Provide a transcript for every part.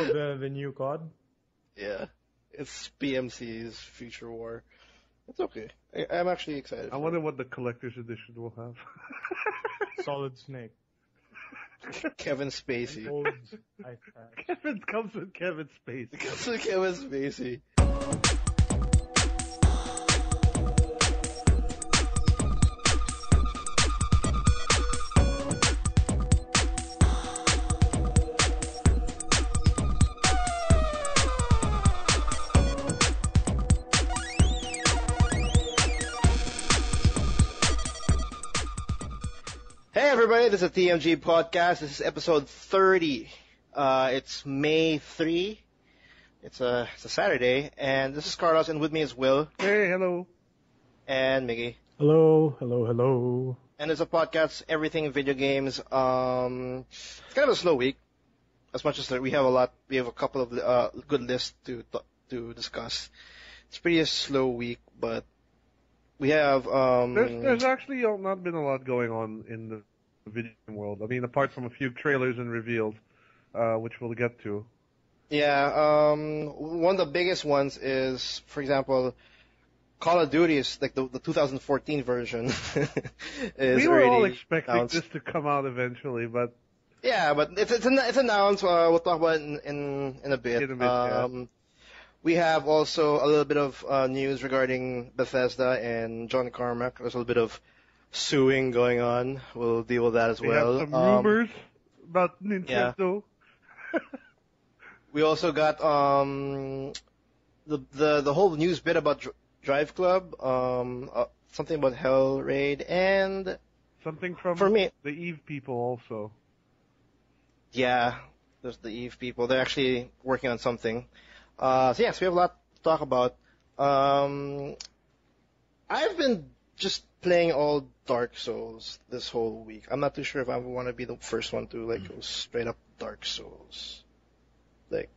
Oh, the new COD? Yeah. It's PMC's Future War. It's okay. I'm actually excited. I wonder what the collector's edition will have. Solid Snake. Kevin Spacey. Old ice pack. Kevin comes with Kevin Spacey. Comes with Kevin Spacey. Hey everybody, this is TMG Podcast. This is episode 30. It's May 3. It's a Saturday, and this is Carlos, and with me is Will. Hey, hello. And Miggy. Hello, hello, hello. And it's a podcast, everything video games. It's kind of a slow week, as much as we have a couple of good lists to discuss. It's pretty a slow week, but we have There's actually not been a lot going on in the video game world. I mean, apart from a few trailers and reveals, which we'll get to. Yeah, one of the biggest ones is, for example, Call of Duty is like the 2014 version. is We were all already expecting announced. this to come out eventually, but Yeah, but it's announced. We'll talk about it in a bit. Yeah. We have also a little bit of news regarding Bethesda and John Carmack. There's a little bit of suing going on. We'll deal with that as we well. have some rumors about Nintendo. We also got the whole news bit about Drive Club, something about Hell Raid, and Something from for me, the Eve people also. yeah, there's the Eve people. They're actually working on something. So yes, we have a lot to talk about. I've been just playing all Dark Souls this whole week. I'm not too sure if I want to be the first one to go straight up Dark Souls. Like,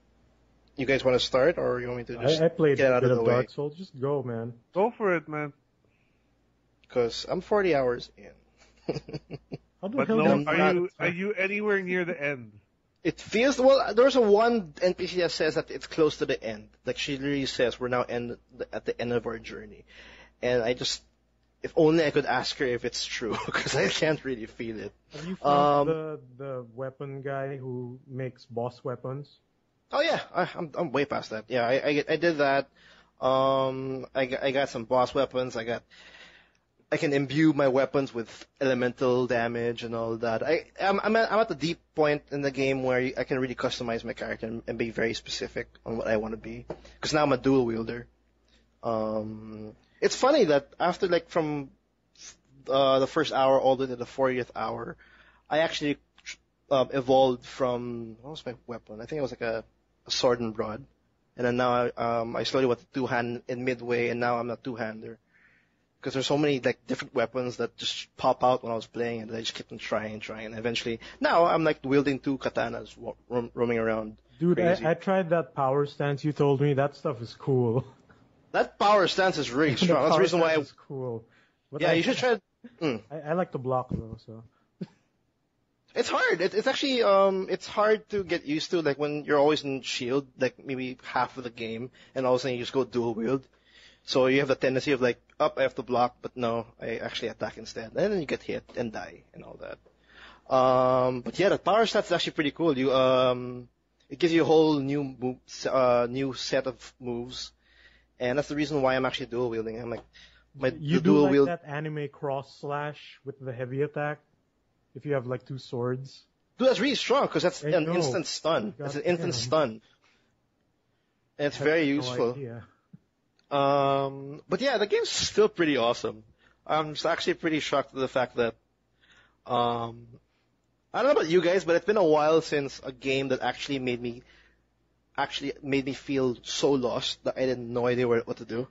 you guys want to start, or you want me to just I played get a out bit of the of way? Dark Souls. Just go, man. Go for it, man. Because I'm 40 hours in. How the But hell no, did are you anywhere near the end? It feels, well, there's one NPC that says that it's close to the end. Like, she literally says we're now at the end of our journey. And if only I could ask her if it's true, because I can't really feel it. Have you found the weapon guy who makes boss weapons? Oh yeah, I'm way past that. Yeah, I did that. I got some boss weapons. I can imbue my weapons with elemental damage and all that. I'm at the deep point in the game where I can really customize my character and be very specific on what I want to be. Because now I'm a dual wielder. It's funny that after from the first hour all the way to the 40th hour, I actually evolved from, what was my weapon? I think it was like a sword and rod. And then now I slowly went to two-hand in midway, and now I'm a two-hander. Because there's so many different weapons that just pop out when I was playing, and I just kept on trying, and eventually now I'm wielding two katanas roaming around. Dude, crazy. I tried that power stance you told me. That stuff is cool. That power stance is really strong. That's the reason why it's cool. But you should try. I like to block though, so. It's hard. It's actually it's hard to get used to. Like when you're always in shield, like maybe half of the game, and all of a sudden you just go dual wield. So you have the tendency of I have to block, but no, I actually attack instead. And then you get hit and die and all that. But yeah, the power stats is actually pretty cool. It gives you a whole new set of moves, and that's the reason why I'm actually dual wielding. I'm You do dual like wield. that anime cross slash with the heavy attack? If you have two swords? Dude, that's really strong because that's I an know. instant stun. It's an instant Goddamn. stun. And it's very useful. No idea. But yeah, the game's still pretty awesome. I'm just actually pretty shocked at the fact that, I don't know about you guys, but it's been a while since a game that actually made me feel so lost that I had no idea what to do.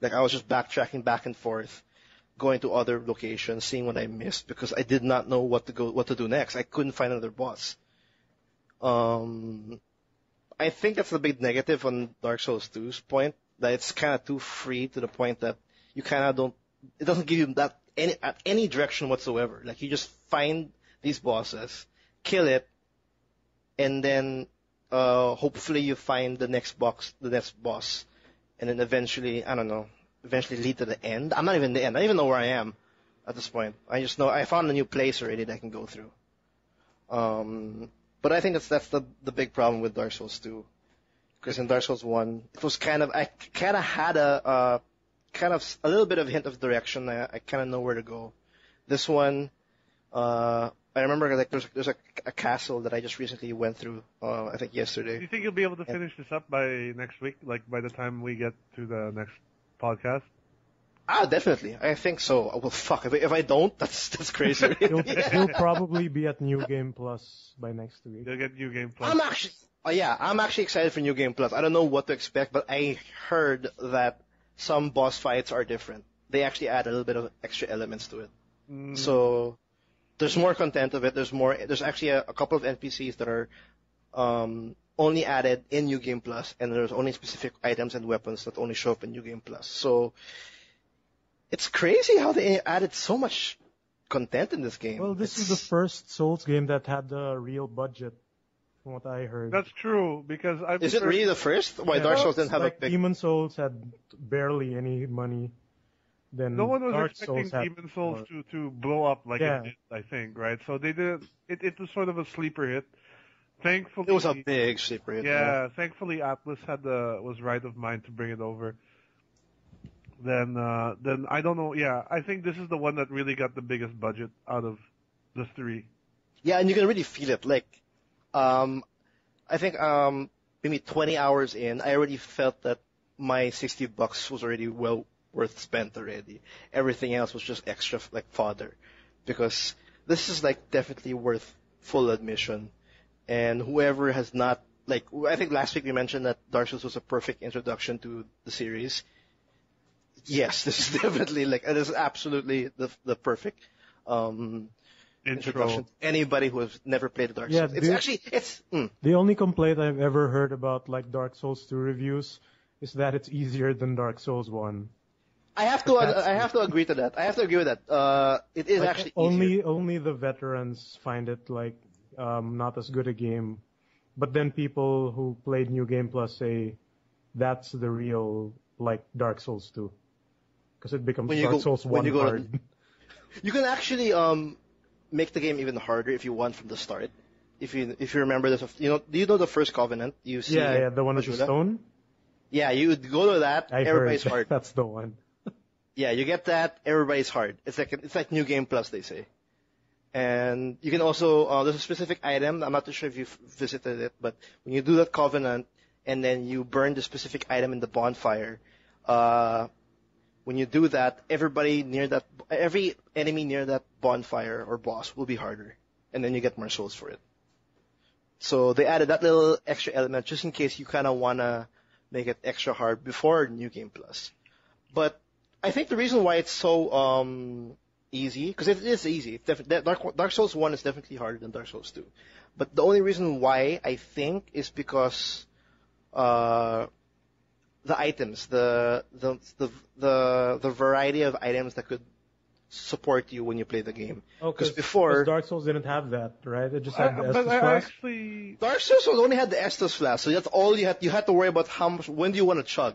Like I was just backtracking back and forth, going to other locations, seeing what I missed because I did not know what to do next. I couldn't find another boss. I think that's the big negative on Dark Souls 2's point, that it's kind of too free to the point that you kind of don't, it doesn't give you that any direction whatsoever. Like you just find these bosses, kill it, and then hopefully you find the next boss, and then eventually, I don't know, eventually lead to the end. I'm not even the end. I don't even know where I am at this point. I just know I found a new place already that I can go through. But I think that's the big problem with Dark Souls 2. Because in Dark Souls 1, it was I kind of had a little bit of hint of direction. I kind of know where to go. This one, I remember like there's a castle that I just recently went through. I think yesterday. Do you think you'll be able to finish this up by next week? Like by the time we get to the next podcast? Definitely. I think so. Well, fuck. If I don't, that's crazy. He'll probably be at New Game Plus by next week. You'll get New Game Plus. I'm actually excited for New Game Plus. I don't know what to expect, but I heard that some boss fights are different. They actually add a little bit of extra elements to it. So there's more content of it. There's actually a couple of NPCs that are only added in New Game Plus, and there's only specific items and weapons that only show up in New Game Plus. So it's crazy how they added so much content in this game. Well, this is the first Souls game that had a real budget, from what I heard. That's true, because Is it really the first? Why Dark Souls didn't have like a big... Demon Souls had barely any money. Then no one was Dark expecting Souls Demon Souls to blow up like it did, I think, right? So they did it was sort of a sleeper hit. Thankfully, it was a big sleeper hit. Yeah, thankfully Atlas was right of mind to bring it over. Then I don't know. Yeah, I think this is the one that really got the biggest budget out of the three. Yeah, and you can really feel it. Like, I think maybe 20 hours in, I already felt that my $60 was already well worth spent already. Everything else was just extra like fodder, because this is like definitely worth full admission. And whoever has not, like, I think last week we mentioned that Dark Souls was a perfect introduction to the series. Yes, this is definitely like, it is absolutely the perfect introduction to anybody who has never played a Dark Souls. The only complaint I've ever heard about like Dark Souls 2 reviews is that it's easier than Dark Souls 1. I have to agree to that. I have to agree with that. It is like, actually easier. Only the veterans find it like not as good a game, but then people who played New Game Plus say that's the real like Dark Souls 2, because it becomes Dark Souls 1 hard. You can actually make the game even harder if you want from the start. If you remember this, do you know the first Covenant? You see the one with the stone. Yeah, you would go to that. Everybody's hard. That's the one. Yeah, you get that. Everybody's hard. It's like New Game Plus, they say. And you can also there's a specific item. I'm not too sure if you've visited it, but when you do that Covenant and then you burn the specific item in the bonfire, when you do that, every enemy near that bonfire or boss will be harder, and then you get more souls for it. So they added that little extra element just in case you kind of wanna make it extra hard before New Game Plus. But I think the reason why it's so easy, because it is easy. Dark Souls 1 is definitely harder than Dark Souls 2. But the only reason why I think is because the items, the variety of items that could support you when you play the game. Because before Dark Souls didn't have that, right? It just had the Estus Flask. Dark Souls only had the Estus Flask, so that's all you had. You had to worry about when do you want to chug.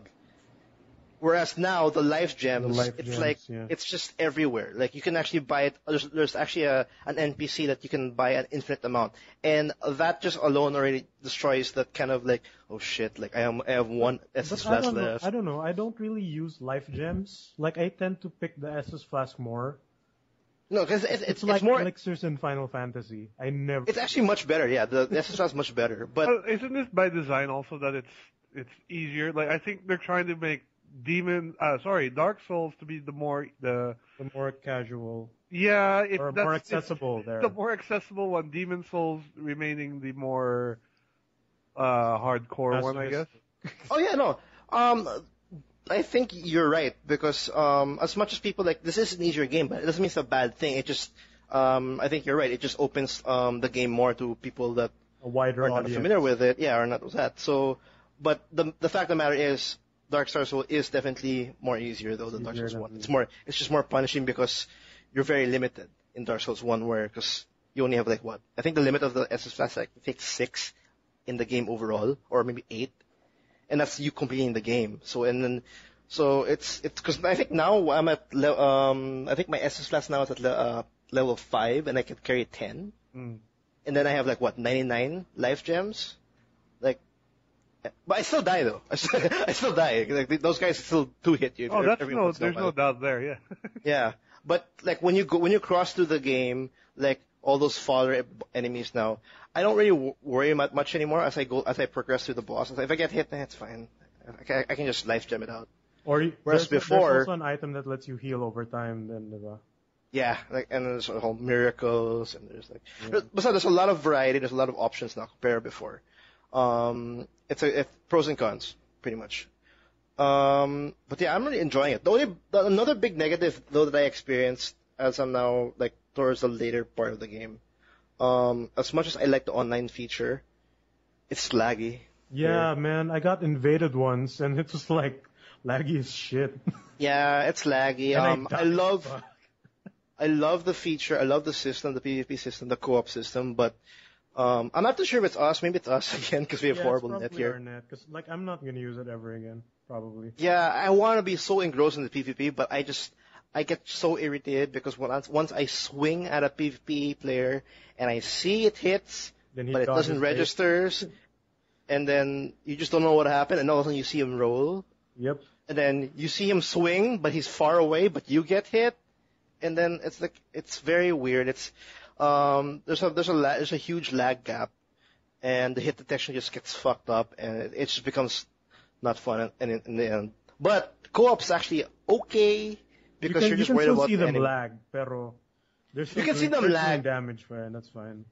Whereas now the life gems, it's just everywhere. Like you can actually buy it. There's actually an NPC that you can buy an infinite amount, and that just alone already destroys that kind of like, oh shit, like I have one Estus Flask left. I don't know. I don't really use life gems. Like I tend to pick the Estus Flask more. No, because it's like more elixirs in Final Fantasy. It's actually much better. Yeah, the Estus Flask is much better. But isn't this by design also that it's easier? Like I think they're trying to make Dark Souls to be the more casual. Yeah, more accessible there. The more accessible one. Demon Souls remaining the more hardcore one, I guess. Oh yeah, no. I think you're right, because as much as people like this is an easier game, but it doesn't mean it's a bad thing. It just I think you're right. It just opens the game more to people that a wider are not audience. familiar with it. Yeah, or not with that. So, but the fact of the matter is, Dark Souls is definitely more easier though than Dark Souls 1. It's just more punishing because you're very limited in Dark Souls 1, because you only have like what? I think the limit of the Estus Flask takes 6 in the game overall, or maybe 8, and that's you completing the game. So it's because I think now I'm at I think my SS class now is at level 5, and I can carry 10, and then I have like what 99 life gems, like. But I still die though. I still die. Like those guys still do hit you. Oh, there's no doubt there. Yeah. Yeah, but like when you cross through the game, like all those faller enemies now, I don't really worry much anymore as I progress through the bosses. If I get hit, then it's fine. I can just life gem it out. Whereas before, there's also an item that lets you heal over time. Then, yeah, like and there's whole miracles and there's like, besides there's a lot of variety. There's a lot of options now compared to before. It's pros and cons, pretty much. But yeah, I'm really enjoying it. Another big negative though that I experienced as I'm now like towards the later part of the game, as much as I like the online feature, it's laggy. Yeah, man, I got invaded once and it was like laggy as shit. Yeah, it's laggy. I love the feature. I love the system, the PvP system, the co-op system, but I'm not too sure if it's us. Maybe it's us again because we have horrible net here. Our net, because like I'm not gonna use it ever again, probably. Yeah, I want to be so engrossed in the PvP, but I get so irritated because once I swing at a PvP player and I see it hits, but it doesn't register, and then you just don't know what happened, and all of a sudden you see him roll. Yep. And then you see him swing, but he's far away, but you get hit, and then it's very weird. It's there's a huge lag gap, and the hit detection just gets fucked up, and it just becomes not fun in the end. But co-op's actually okay because you're just worried about you can still see them lag, pero there's you can see them lag damage, man. That's fine.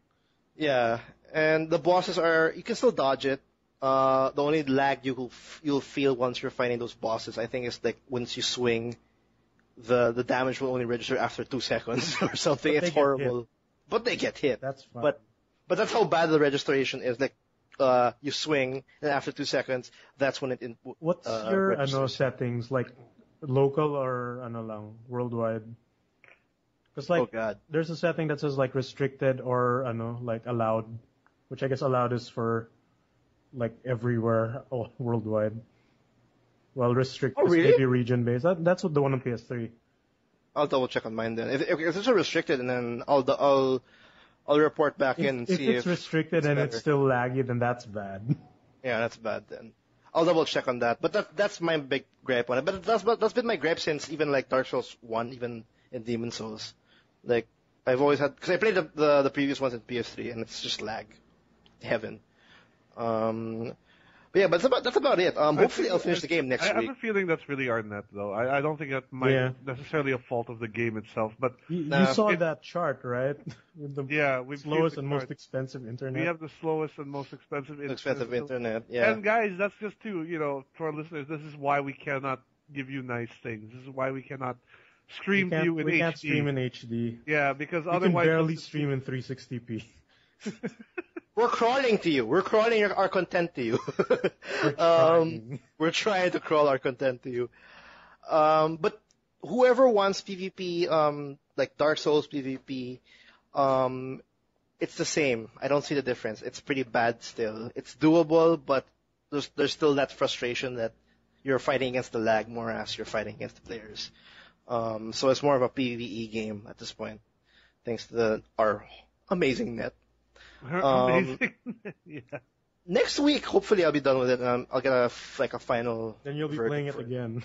Yeah, and the bosses you can still dodge it. The only lag you'll feel once you're fighting those bosses, I think, is like once you swing, the damage will only register after 2 seconds or something. It's horrible. But they get hit. That's fine. But that's how bad the registration is. Like, you swing, and after 2 seconds, that's when it. What's your settings, like local or lang, worldwide? Because like, there's a setting that says like restricted or like allowed, which I guess allowed is for like everywhere, worldwide. Well, restricted is maybe region based. That's what the one on PS3. I'll double check on mine then. If it's a restricted, and then I'll report back in and see if it's restricted and it's still laggy, then that's bad. Yeah, that's bad then. I'll double check on that. But that's my big gripe on it. But that's been my gripe since even like Dark Souls 1, even in Demon Souls. Like I've always had, because I played the previous ones in PS3 and it's just lag, heaven. But yeah, but that's about it. Hopefully I'll finish the game next week. I have a feeling that's really our net, though. I don't think that might necessarily a fault of the game itself, but you saw that chart, right? With the slowest and most expensive internet. We have the slowest and most expensive internet. Yeah. And guys, that's just to our listeners. This is why we cannot give you nice things. This is why we cannot stream to you in HD. We can't stream in HD. Yeah, because otherwise we can barely stream in 360p. We're crawling to you. We're crawling our content to you. We're trying to crawl our content to you. But whoever wants PvP, like Dark Souls PvP, it's the same. I don't see the difference. It's pretty bad still. It's doable, but there's still that frustration that you're fighting against the lag more as you're fighting against the players. So it's more of a PvE game at this point, thanks to our amazing net. Yeah. Next week, hopefully, I'll be done with it. And I'll get a final. Then you'll be playing it again.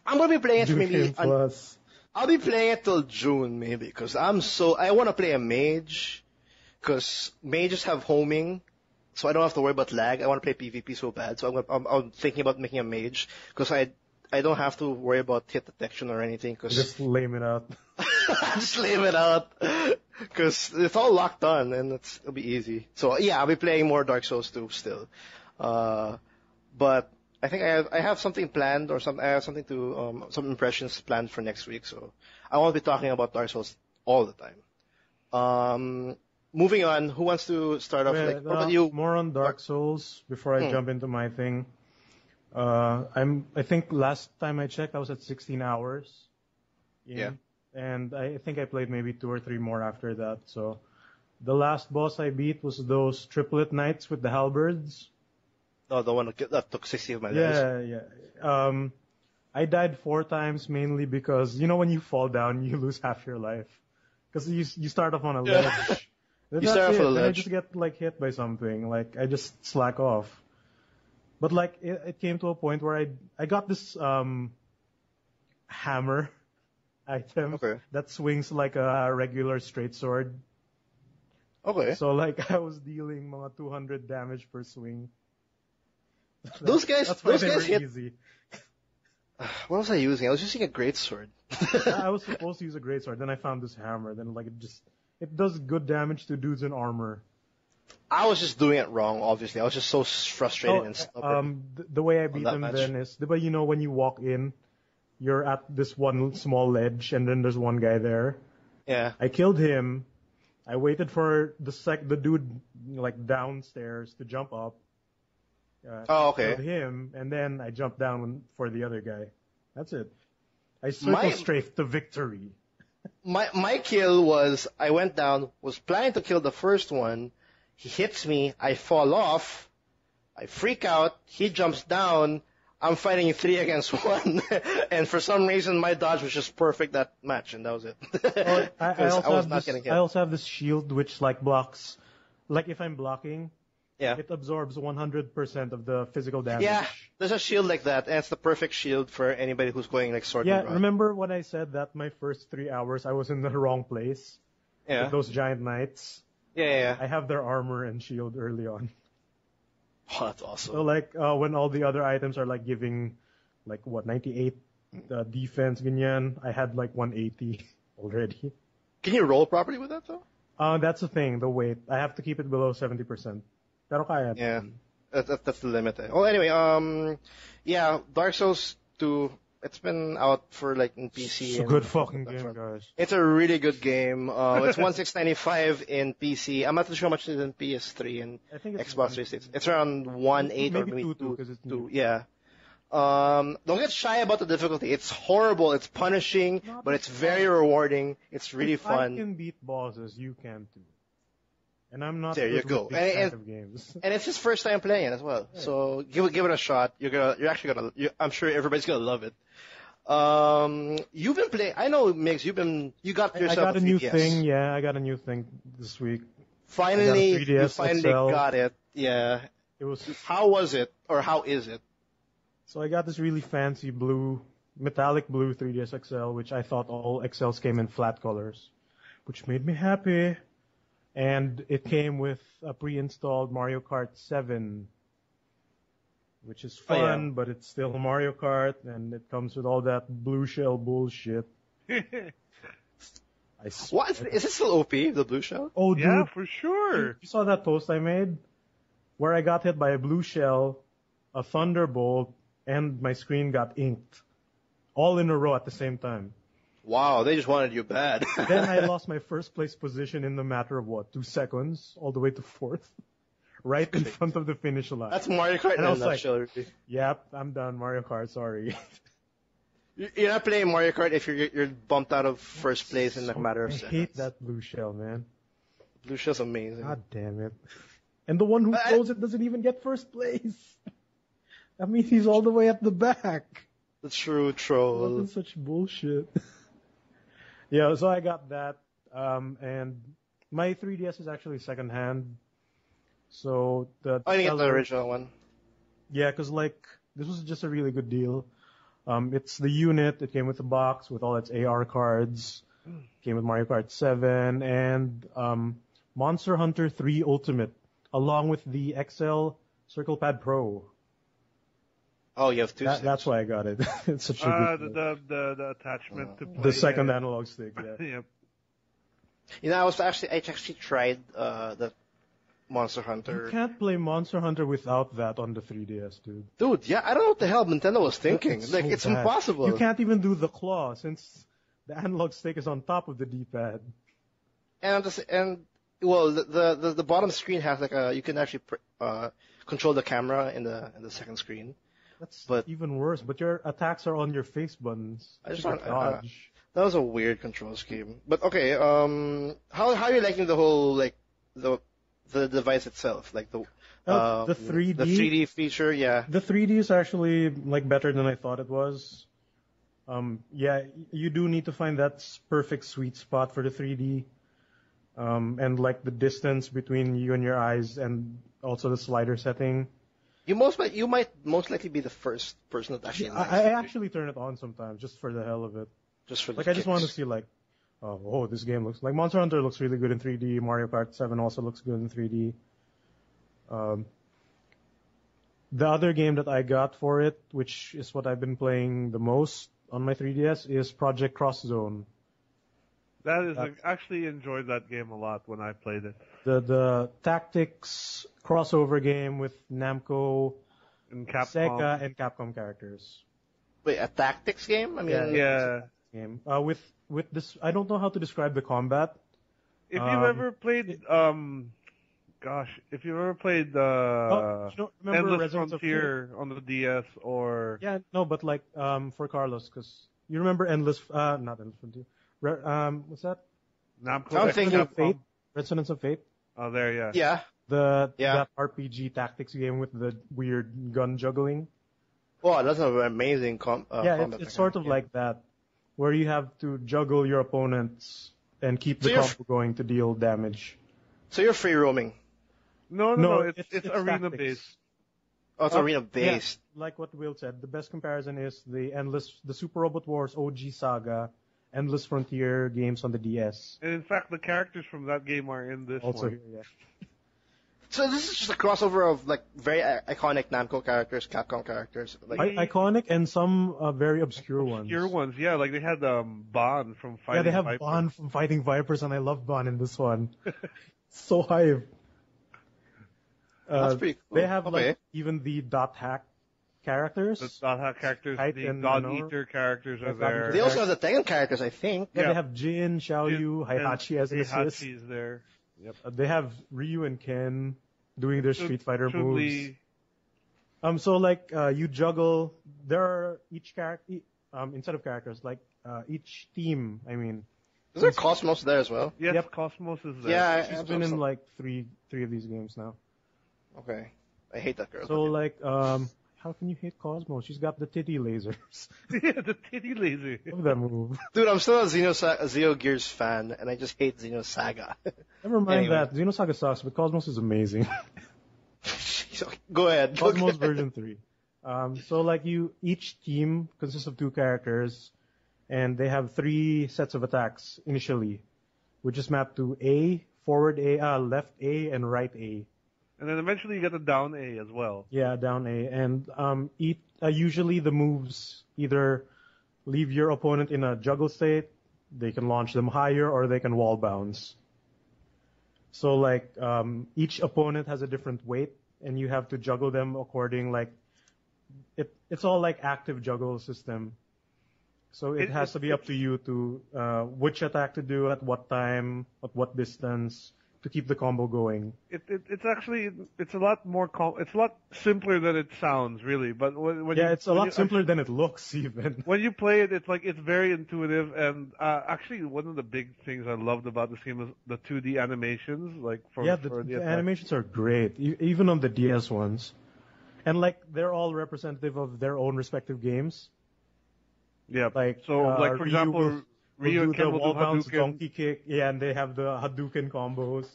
I'm gonna be playing it for maybe. Plus. I'll be playing it till June maybe, because I want to play a mage, because mages have homing, so I don't have to worry about lag. I want to play PvP so bad, so I'm thinking about making a mage, because I don't have to worry about hit detection or anything. Just lame it out. Just lame it out. Because it's all locked on and it'll be easy. So yeah, I'll be playing more Dark Souls 2 still. But I think I have something planned, or I have something to some impressions planned for next week. So I won't be talking about Dark Souls all the time. Moving on, who wants to start off? What about you? More on Dark Souls before I jump into my thing. I think last time I checked, I was at 16 hours. Yeah. And I think I played maybe 2 or 3 more after that. So The last boss I beat was those triplet knights with the halberds. Oh, the one that took 60 of my lives. Yeah. I died 4 times mainly because, when you fall down, you lose half your life. Because you start off on a ledge. You start off on a ledge. I just get, hit by something. I just slack off. But, it came to a point where I got this, hammer item that swings like a regular straight sword. Okay. So, I was dealing mga 200 damage per swing. Those guys hit. Easy. What was I using? I was using a greatsword. I was supposed to use a greatsword. Then I found this hammer. Then it does good damage to dudes in armor. I was just doing it wrong. Obviously, I was just so frustrated and stubborn. The way I beat them then is, when you walk in, you're at this one small ledge, and then there's one guy there. Yeah. I killed him. I waited for the dude downstairs to jump up. Killed him, and then I jumped down for the other guy. That's it. I circled straight to victory. My kill was, I went down, was planning to kill the first one. He hits me, I fall off, I freak out, he jumps down, I'm fighting 3 against 1, and for some reason my dodge was just perfect that match, and that was it. I also have this shield which blocks, if I'm blocking, it absorbs 100% of the physical damage. Yeah, there's a shield like that, and it's the perfect shield for anybody who's going sword and run. Remember when I said that my first 3 hours I was in the wrong place? Yeah. With those giant knights? Yeah. I have their armor and shield early on. Oh, that's awesome. So when all the other items are giving 98 defense, ganyan, I had 180 already. Can you roll properly with that though? That's the thing, the weight. I have to keep it below 70%. Pero kaya. Yeah. That's the limit. Well, anyway, Dark Souls 2, it's been out for in PC. It's a good fucking game, guys. It's a really good game. It's $16.95 in PC. I'm not too sure how much it is in PS3 and I think it's Xbox 360. It's around 1.8 or maybe 2. Because it's two. Yeah. Don't get shy about the difficulty. It's horrible. It's punishing, but it's very rewarding. It's really fun. If I can beat bosses, you can too. And I'm not. There you go. With these kind of games. And it's his first time playing it as well. Yeah. So give it a shot. I'm sure everybody's gonna love it. You've been playing. I know, Migs. You got yourself. I got a new thing. Yeah, I got a new thing this week. Finally, you finally XL. got it. Yeah. It was. How was it, or how is it? So I got this really fancy metallic blue 3DS XL, which I thought all XLs came in flat colors, which made me happy. And it came with a pre-installed Mario Kart 7, which is fun, but it's still Mario Kart, and it comes with all that blue shell bullshit. What? Is it still OP, the blue shell? Oh, dude. Yeah, for sure. You saw that post I made? Where I got hit by a blue shell, a thunderbolt, and my screen got inked. All in a row at the same time. Wow, they just wanted you bad. Then I lost my first place position in the matter of 2 seconds, all the way to 4th, right in front of the finish line. That's Mario Kart. And I was like, "Yep, I'm done. Mario Kart. Sorry." You're not playing Mario Kart if you're bumped out of first place in a matter of seconds. I hate that blue shell, man. Blue shell's amazing. God damn it! And the one who throws it doesn't even get first place. That means he's all the way at the back. The true troll. That's such bullshit. Yeah, so I got that, and my 3DS is actually secondhand. So I didn't get the original one. Yeah, because this was just a really good deal. It's the unit. It came with a box with all its AR cards. Came with Mario Kart 7 and Monster Hunter 3 Ultimate, along with the XL Circle Pad Pro. Oh, you have two sticks. That's why I got it. It's such a good the attachment to play. The second analog stick, yeah. Yep. You know, I actually tried the Monster Hunter. You can't play Monster Hunter without that on the 3DS, dude. Dude, yeah, I don't know what the hell Nintendo was thinking. It's bad. Impossible. You can't even do the claw since the analog stick is on top of the D-pad. And the bottom screen has you can actually control the camera in the second screen. That's even worse. But your attacks are on your face buttons. I just want that was a weird control scheme. But okay, how are you liking the whole the device itself, like the 3D. the 3D feature. Yeah. The 3D is actually like better than I thought it was. Yeah, you do need to find that perfect sweet spot for the 3D. And like the distance between you and your eyes, and also the slider setting. You might most likely be the first person that actually. I actually turn it on sometimes just for the hell of it. Just for the I just want to see like, oh, this game looks like Monster Hunter looks really good in 3D. Mario Kart 7 also looks good in 3D. The other game that I got for it, which is what I've been playing the most on my 3DS, is Project Cross Zone. That is, I actually enjoyed that game a lot when I played it. The tactics crossover game with Namco, And Capcom. Sega, and Capcom characters. Wait, a tactics game? I mean, Yeah. Game with this, I don't know how to describe the combat. If you've ever played, if you've ever played remember Endless Residence of Frontier on the DS or Yeah, no, but like for Carlos, because you remember not Endless Frontier. What's that? Namco. I'm thinking of Fate. Resonance of Fate. Oh, there, yeah. yeah. That RPG tactics game with the weird gun juggling. Wow, that's an amazing combat. It's sort of like that, where you have to juggle your opponents and keep the combo going to deal damage. So you're free roaming. No, it's arena tactics. based. Oh, it's arena based. Yeah, like what Will said, the best comparison is the Super Robot Wars OG Saga, Endless Frontier games on the DS. And in fact, the characters from that game are in this Also one. here, yeah. So this is just a crossover of like very iconic Namco characters, Capcom characters. Like Iconic and some very obscure ones. Obscure ones, yeah. Like they had Bond from Fighting Yeah, they have Vipers. Bond from Fighting Vipers, and I love Bond in this one. So hype. That's pretty cool. They have like even the dot hack characters. The Dot Hack characters, Kite the and God Minoru. Eater characters are God there. Eater. they also have the Tekken characters, I think. Yeah, Yeah. they have Jin, Xiaoyu, Heihachi as an assist. Heihachi's there. Yep. They have Ryu and Ken doing their Street Fighter moves. Chun-Li. So like you juggle. There are each character, instead of characters, like each team. I mean, Is there Cosmos there as well? Yes, Yep. Cosmos is there. Yeah, she's been in like three of these games now. Okay. I hate that girl. So like, how can you hate Cosmo? She's got the titty lasers. Yeah, the titty laser. Love that move. Dude, I'm still a Xenogears fan, and I just hate Xenosaga. Never mind Anyway. that. Xenosaga sucks, but Cosmos is amazing. Go ahead. Cosmos Okay. version 3. So like each team consists of 2 characters, and they have 3 sets of attacks initially, which is mapped to A, forward A, left A, and right A. And then eventually you get the down A as well. Yeah, down A. And usually the moves either leave your opponent in a juggle state, they can launch them higher, or they can wall bounce. So like each opponent has a different weight, and you have to juggle them according like it's all like active juggle system. So it has to be up to you to which attack to do at what time, at what distance, to keep the combo going. It's actually it's a lot more it's a lot simpler than it sounds, really. But when It's a lot simpler than it looks even. When you play it, it's very intuitive. And actually, one of the big things I loved about this game is the 2D animations. Like the animations are great, even on the DS ones, and like they're all representative of their own respective games. Yeah. Like for example, Ryu and Ken the will wall do bounce Hadouken. donkey kick, and they have the Hadouken combos.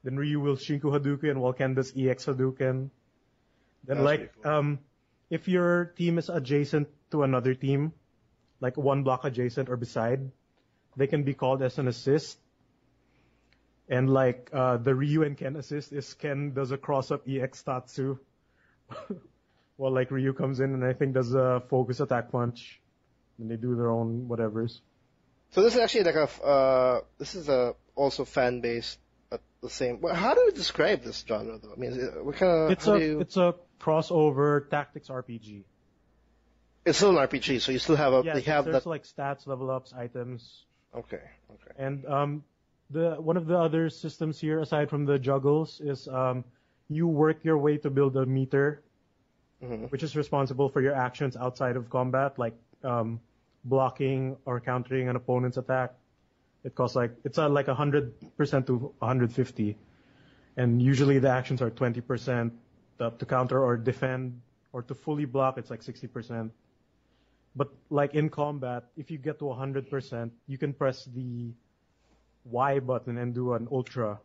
Then Ryu will Shinku Hadouken, while Ken does EX Hadouken. Then That's pretty if your team is adjacent to another team, like one block adjacent or beside, they can be called as an assist. And like the Ryu and Ken assist is Ken does a cross-up EX Tatsu, while like Ryu comes in and I think does a focus attack punch. And they do their own whatevers. So this is actually like also fan based at the same. Well, how do you describe this genre though? I mean, what kind of? It's a crossover tactics RPG. It's still an RPG, so you still have There's like stats, level ups, items. Okay. And one of the other systems here, aside from the juggles, is you work your way to build a meter, which is responsible for your actions outside of combat, like blocking or countering an opponent's attack. It costs like 100% to 150. And usually the actions are 20% to counter or defend, or to fully block, it's like 60%. But like in combat, if you get to 100%, you can press the Y button and do an ultra,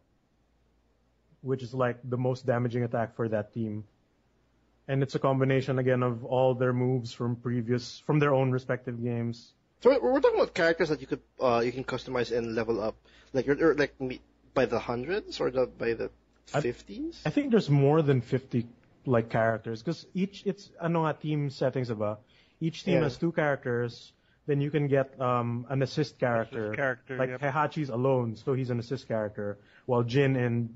which is like the most damaging attack for that team. And it's a combination again of all their moves from their own respective games. So we're talking about characters that you can customize and level up, like you're like by the hundreds or by the 50s. I think there's more than 50 like characters, because it's team settings about. Each team has 2 characters. Then you can get an assist character. Like Heihachi's alone, so he's an assist character, while Jin and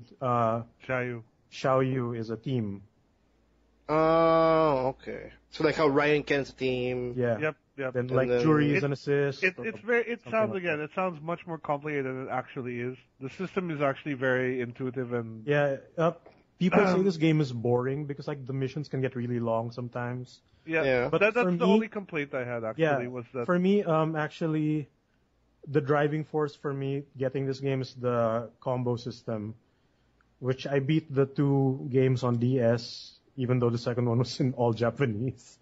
Xiaoyu is a team. Oh, okay. So like how Ryan Ken's a team. Yeah. Yep. Then Jury is an assist. It sounds much more complicated than it actually is. The system is actually very intuitive and people say this game is boring because like the missions can get really long sometimes. Yeah. But that's the only complaint I had actually was that. For me, actually, the driving force for me getting this game is the combo system, which I beat the 2 games on DS, even though the second one was in all Japanese.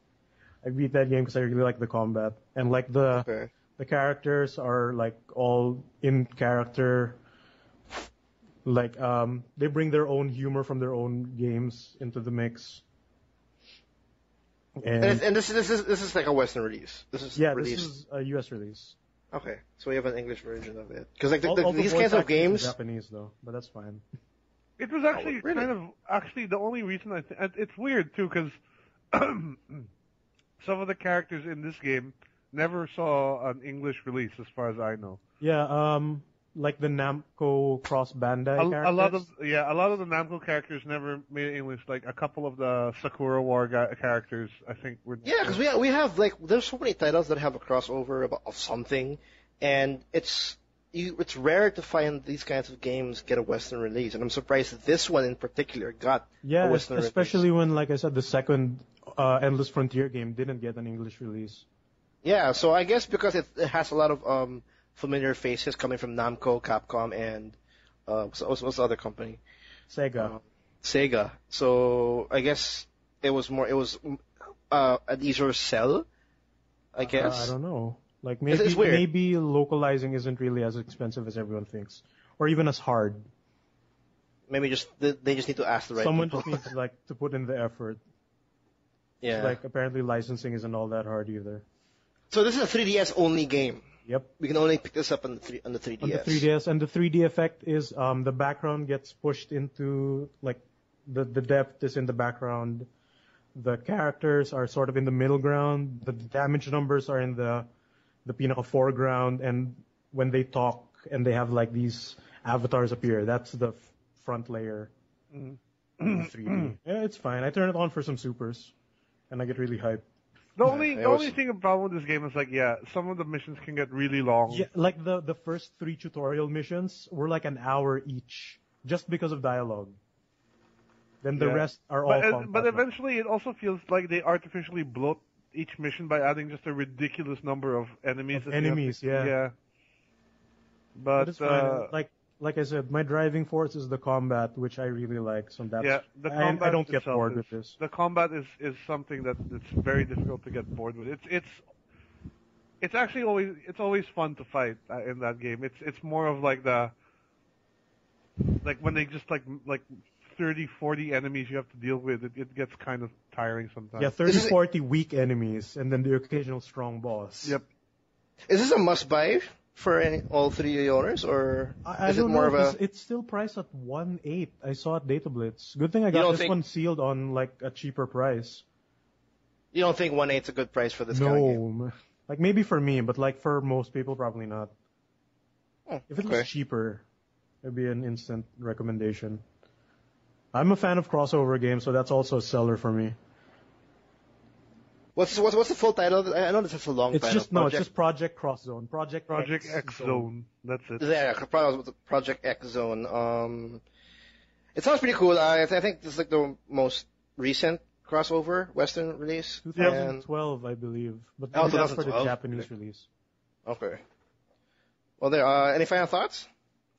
I beat that game because I really like the combat, and like the characters are like all in character. Like they bring their own humor from their own games into the mix. And this is like a Western release. This is a US release. Okay, so we have an English version of it. Because like all these kinds of games, Japanese though, but that's fine. It was actually actually the only reason it's weird too, because some of the characters in this game never saw an English release, as far as I know. Yeah, like the Namco Cross Bandai characters. A lot of the Namco characters never made it English. Like a couple of the Sakura War characters, I think were. Yeah, because we have like there's so many titles that have a crossover of something, and it's rare to find these kinds of games get a Western release, and I'm surprised that this one in particular got a Western release. Especially when, like I said, the second Endless Frontier game didn't get an English release. Yeah, so I guess because it has a lot of familiar faces coming from Namco, Capcom, and what's the other company? Sega. So I guess it was an easier sell, I guess. I don't know. Like maybe localizing isn't really as expensive as everyone thinks, or even as hard. Maybe they just need to ask the right people. Someone just needs to put in the effort. Yeah. Like apparently licensing isn't all that hard either. So this is a 3DS only game. Yep. We can only pick this up on the 3DS. On the 3DS, and the 3D effect is the background gets pushed into like the depth is in the background. The characters are sort of in the middle ground. The damage numbers are in the pinaka foreground, and when they talk and they have like these avatars appear, that's the front layer. In 3D. Yeah, it's fine. I turn it on for some supers, and I get really hyped. The only thing about with this game is like, some of the missions can get really long. Yeah, like the first 3 tutorial missions were like an hour each, just because of dialogue. Then the rest are all. But eventually, it also feels like they artificially bloat each mission by adding just a ridiculous number of enemies. Yeah. But it's fine. Like I said, my driving force is the combat, which I really like. So that's the combat I don't get bored with this. The combat is something that it's very difficult to get bored with. It's actually always fun to fight in that game. It's more of like when they just like 30, 40 enemies you have to deal with, it gets kind of tiring sometimes. Yeah, 30, 40 weak enemies, and then the occasional strong boss. Yep. Is this a must-buy for all 3 owners, or is it more of a... It's still priced at 1.8. I saw it Data Blitz. Good thing I got this one sealed on like a cheaper price. You don't think 1.8 is a good price for this kind of game? No. Like maybe for me, but like for most people, probably not. If it was cheaper, it'd be an instant recommendation. I'm a fan of crossover games, so that's also a seller for me. What's the full title? I know this is a long title. It's just Project Cross Zone. Project X Zone. That's it. Yeah, Project X Zone. It sounds pretty cool. I think this is like the most recent crossover Western release. 2012, I believe. But that's for the Japanese release. Okay. Well, there. Any final thoughts?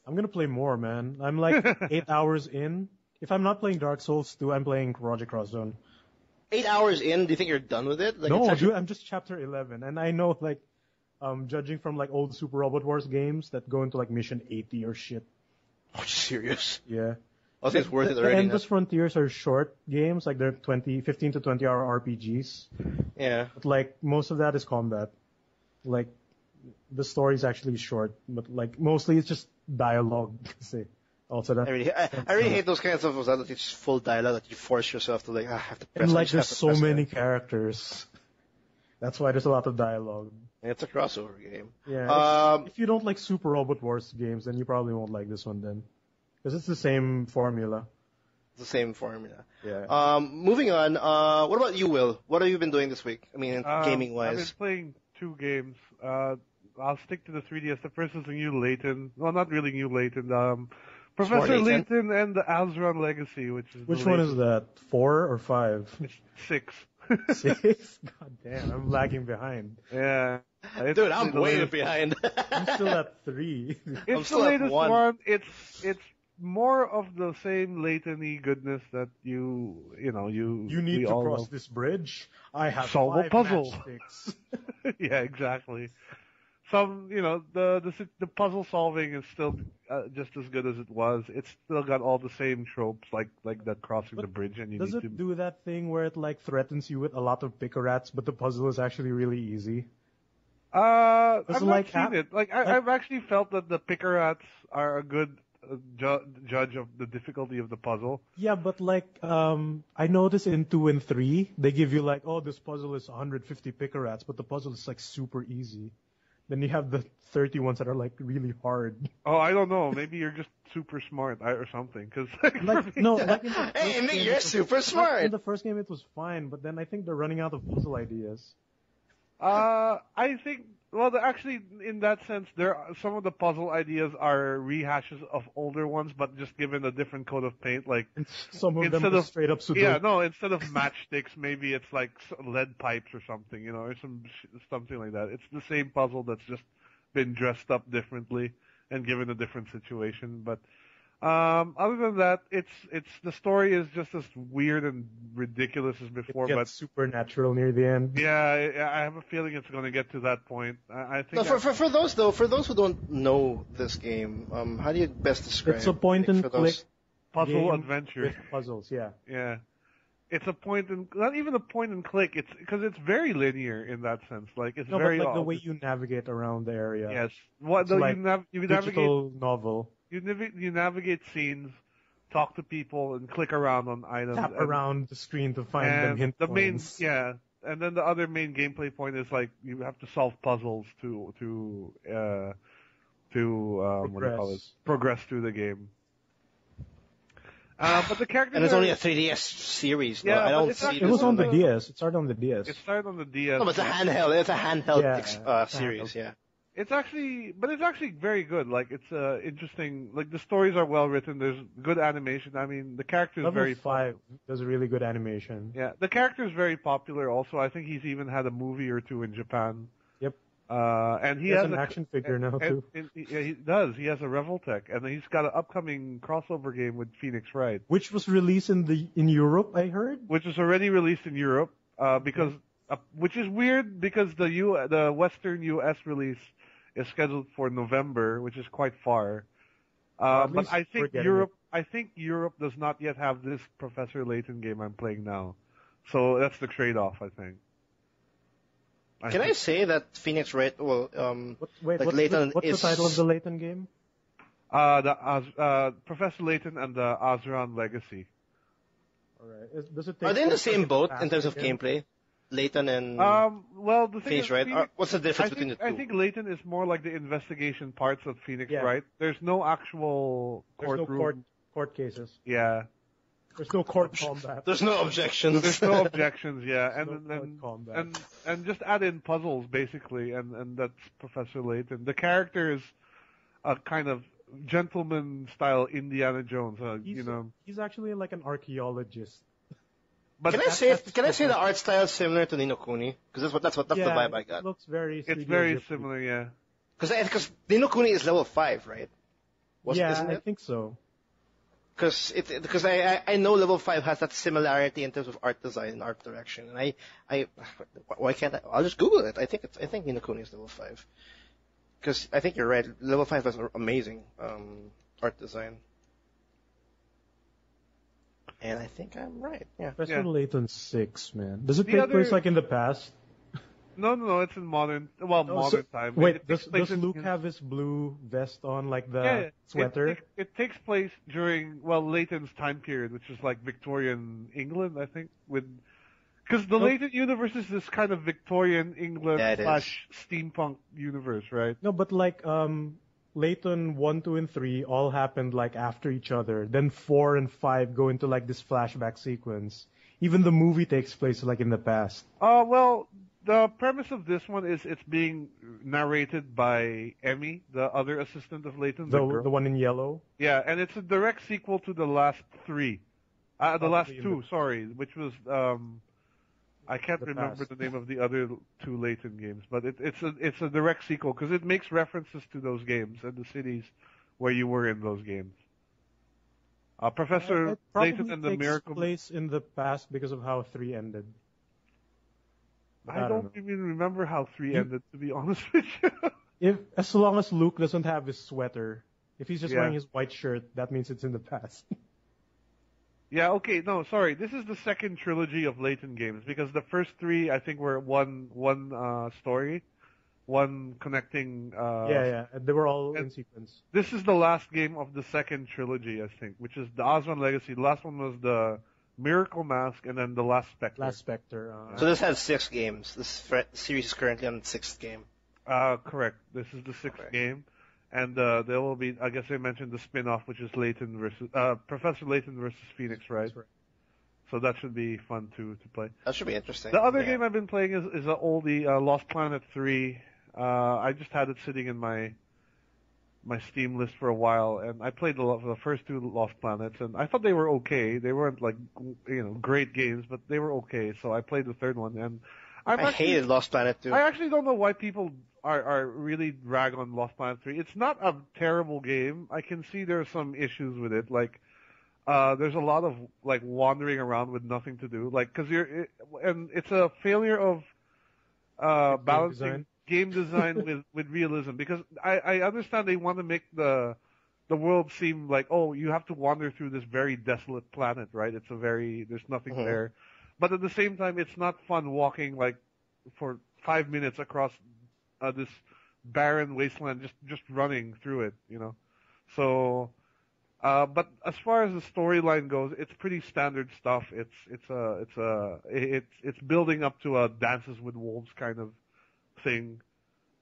I'm gonna play more, man. I'm like 8 hours in. If I'm not playing Dark Souls 2, I'm playing Project Cross Zone. 8 hours in, do you think you're done with it? Like, No, it's actually... dude, I'm just chapter 11, and I know like, judging from like old Super Robot Wars games that go into like mission 80 or shit. Oh, serious? Yeah. I think it's worth it The already. Endless Frontiers are short games, like they're 15 to 20 hour RPGs. Yeah. But like most of that is combat. Like the story is actually short, but like mostly it's just dialogue. Say, also that. I really hate those kinds of that it's full dialogue that you force yourself to like have to press. And like there's so many characters. That's why there's a lot of dialogue. It's a crossover game. Yeah. If you don't like Super Robot Wars games, then you probably won't like this one then. Because it's the same formula. It's the same formula. Yeah. Moving on, what about you, Will? What have you been doing this week? I mean, gaming-wise. I've been playing 2 games. I'll stick to the 3DS. The first is the new Layton. Well, not really new Layton. Professor Layton and the Azron Legacy, which is Which one is that? 4 or 5? It's 6. 6? God damn, I'm lagging behind. Yeah. Dude, I'm way behind. I'm still at 3. It's the latest one. It's more of the same Layton-y goodness that you need to cross this bridge. I have solve 5 a puzzle. matchsticks. Yeah, exactly. Some, the puzzle solving is still just as good as it was. It's still got all the same tropes, like that crossing the bridge, and does it do that thing where it like threatens you with a lot of picker-rats, but the puzzle is actually really easy? I've not seen it. I've actually felt that the picker-rats are a good judge of the difficulty of the puzzle. Yeah, but I noticed in 2 and 3, they give you like, oh, this puzzle is 150 picker-rats, but the puzzle is like super easy. Then you have the 30 ones that are like really hard. Oh, I don't know. Maybe you're just super smart or something. Cause hey, Nick, you're super smart. In the first game, it was fine, but then I think they're running out of puzzle ideas. I think. Well, actually, in that sense, some of the puzzle ideas are rehashes of older ones, but just given a different coat of paint. Like some of them are straight up Sudoku. Yeah, no. Instead of matchsticks, maybe it's like lead pipes or something, or something like that. It's the same puzzle that's just been dressed up differently and given a different situation. But other than that, the story is just as weird and ridiculous as before. It gets but supernatural near the end. Yeah, I have a feeling it's going to get to that point. I think. No, for those who don't know this game, how do you best describe? It's a point and click puzzle adventure with puzzles. Yeah. Yeah. It's not even a point and click. It's because it's very linear in that sense. Like it's very but the way you navigate around the area. Yes. You digital novel. You navigate scenes, talk to people, and click around on items. Tap around the screen to find them hint points. And then the other main gameplay point is like you have to solve puzzles to progress through the game. But the characters. And it's only a 3DS series. Yeah, I don't see. It was on the DS. It started on the DS. It started on the DS. No, but it's a handheld. It's a handheld series. Yeah. It's actually very good. Like it's interesting. Like the stories are well written. There's good animation. I mean, the character is very. Level 5 does a really good animation. Yeah, the character is very popular. Also, I think he's even had a movie or 2 in Japan. Yep. And he has an action figure now too. He does. He has a Revoltech, and he's got an upcoming crossover game with Phoenix Wright, which was released in Europe. I heard. Which was already released in Europe. Which is weird because the Western US release is scheduled for November, which is quite far. But I think Europe does not yet have this Professor Layton game I'm playing now. So that's the trade-off, I think. Can I say that Phoenix Wright, Layton what's is... the title of the Layton game? Professor Layton and the Azron Legacy. Alright. Does it Are they in the same boat in terms of gameplay? Layton and the thing Phoenix is, Wright? What's the difference between the two? I think Layton is more like the investigation parts of Phoenix Wright. There's no actual court cases. Yeah. There's no court combat. There's no objections. There's no objections, yeah. And just add in puzzles basically, and that's Professor Layton. The character is a kind of gentleman style Indiana Jones, He's actually like an archaeologist. But can I say the art style is similar to Ni no Kuni? Because that's the vibe I got. It looks very. It's very similar, yeah. Because Ni no Kuni is level 5, right? Isn't I it? think so. Because I know level 5 has that similarity in terms of art design and art direction, and why can't I? I'll just Google it. I think Ni no Kuni is level 5. Because I think you're right. Level 5 has amazing art design. And I think I'm right. Yeah. Professor Layton 6, man. Does it take place like in the past? No, it's in modern time. Wait, does Luke have his blue vest on, like the sweater? It takes place during, Layton's time period, which is like Victorian England, I think, because the Layton universe is this kind of Victorian England / steampunk universe, right? No, but like, Layton 1, 2, and 3 all happened like after each other. Then 4 and 5 go into like this flashback sequence. Even the movie takes place like in the past. The premise of this one is it's being narrated by Emmy, the other assistant of Layton. The one in yellow? Yeah, and it's a direct sequel to the last three. The last two, sorry, which was, I can't remember the name of the other two Layton games, but it's a direct sequel because it makes references to those games and the cities where you were in those games. Professor Layton and the Miracle... It takes place in the past because of how 3 ended. I don't even remember how 3 ended, to be honest with you. As long as Luke doesn't have his sweater, if he's just wearing his white shirt, that means it's in the past. Yeah, okay, no, sorry. This is the second trilogy of Layton games, because the first 3, I think, were one story, one connecting... they were all in sequence. This is the last game of the second trilogy, I think, which is the Osman Legacy. The last one was the Miracle Mask, and then the Last Spectre. So this has 6 games. This series is currently on the 6th game. Correct. This is the 6th game. And there will be, I guess I mentioned the spin-off, which is Layton versus Professor Layton versus Phoenix, right? That's right. So that should be fun to play. That should be interesting. The other game I've been playing is an oldie, Lost Planet 3. I just had it sitting in my Steam list for a while, and I played the first 2 Lost Planets, and I thought they were okay. They weren't like great games, but they were okay. So I played the third one, and I hated Lost Planet 2. I actually don't know why people are really rag on Lost Planet 3. It's not a terrible game. I can see there's some issues with it, like there's a lot of like wandering around with nothing to do, like because and it's a failure of balancing game design with realism, because I understand they want to make the world seem like, oh, you have to wander through this very desolate planet, right? There's nothing there. But at the same time, it's not fun walking like for 5 minutes across this barren wasteland, just running through it, So, but as far as the storyline goes, it's pretty standard stuff. It's building up to a Dances with Wolves kind of thing.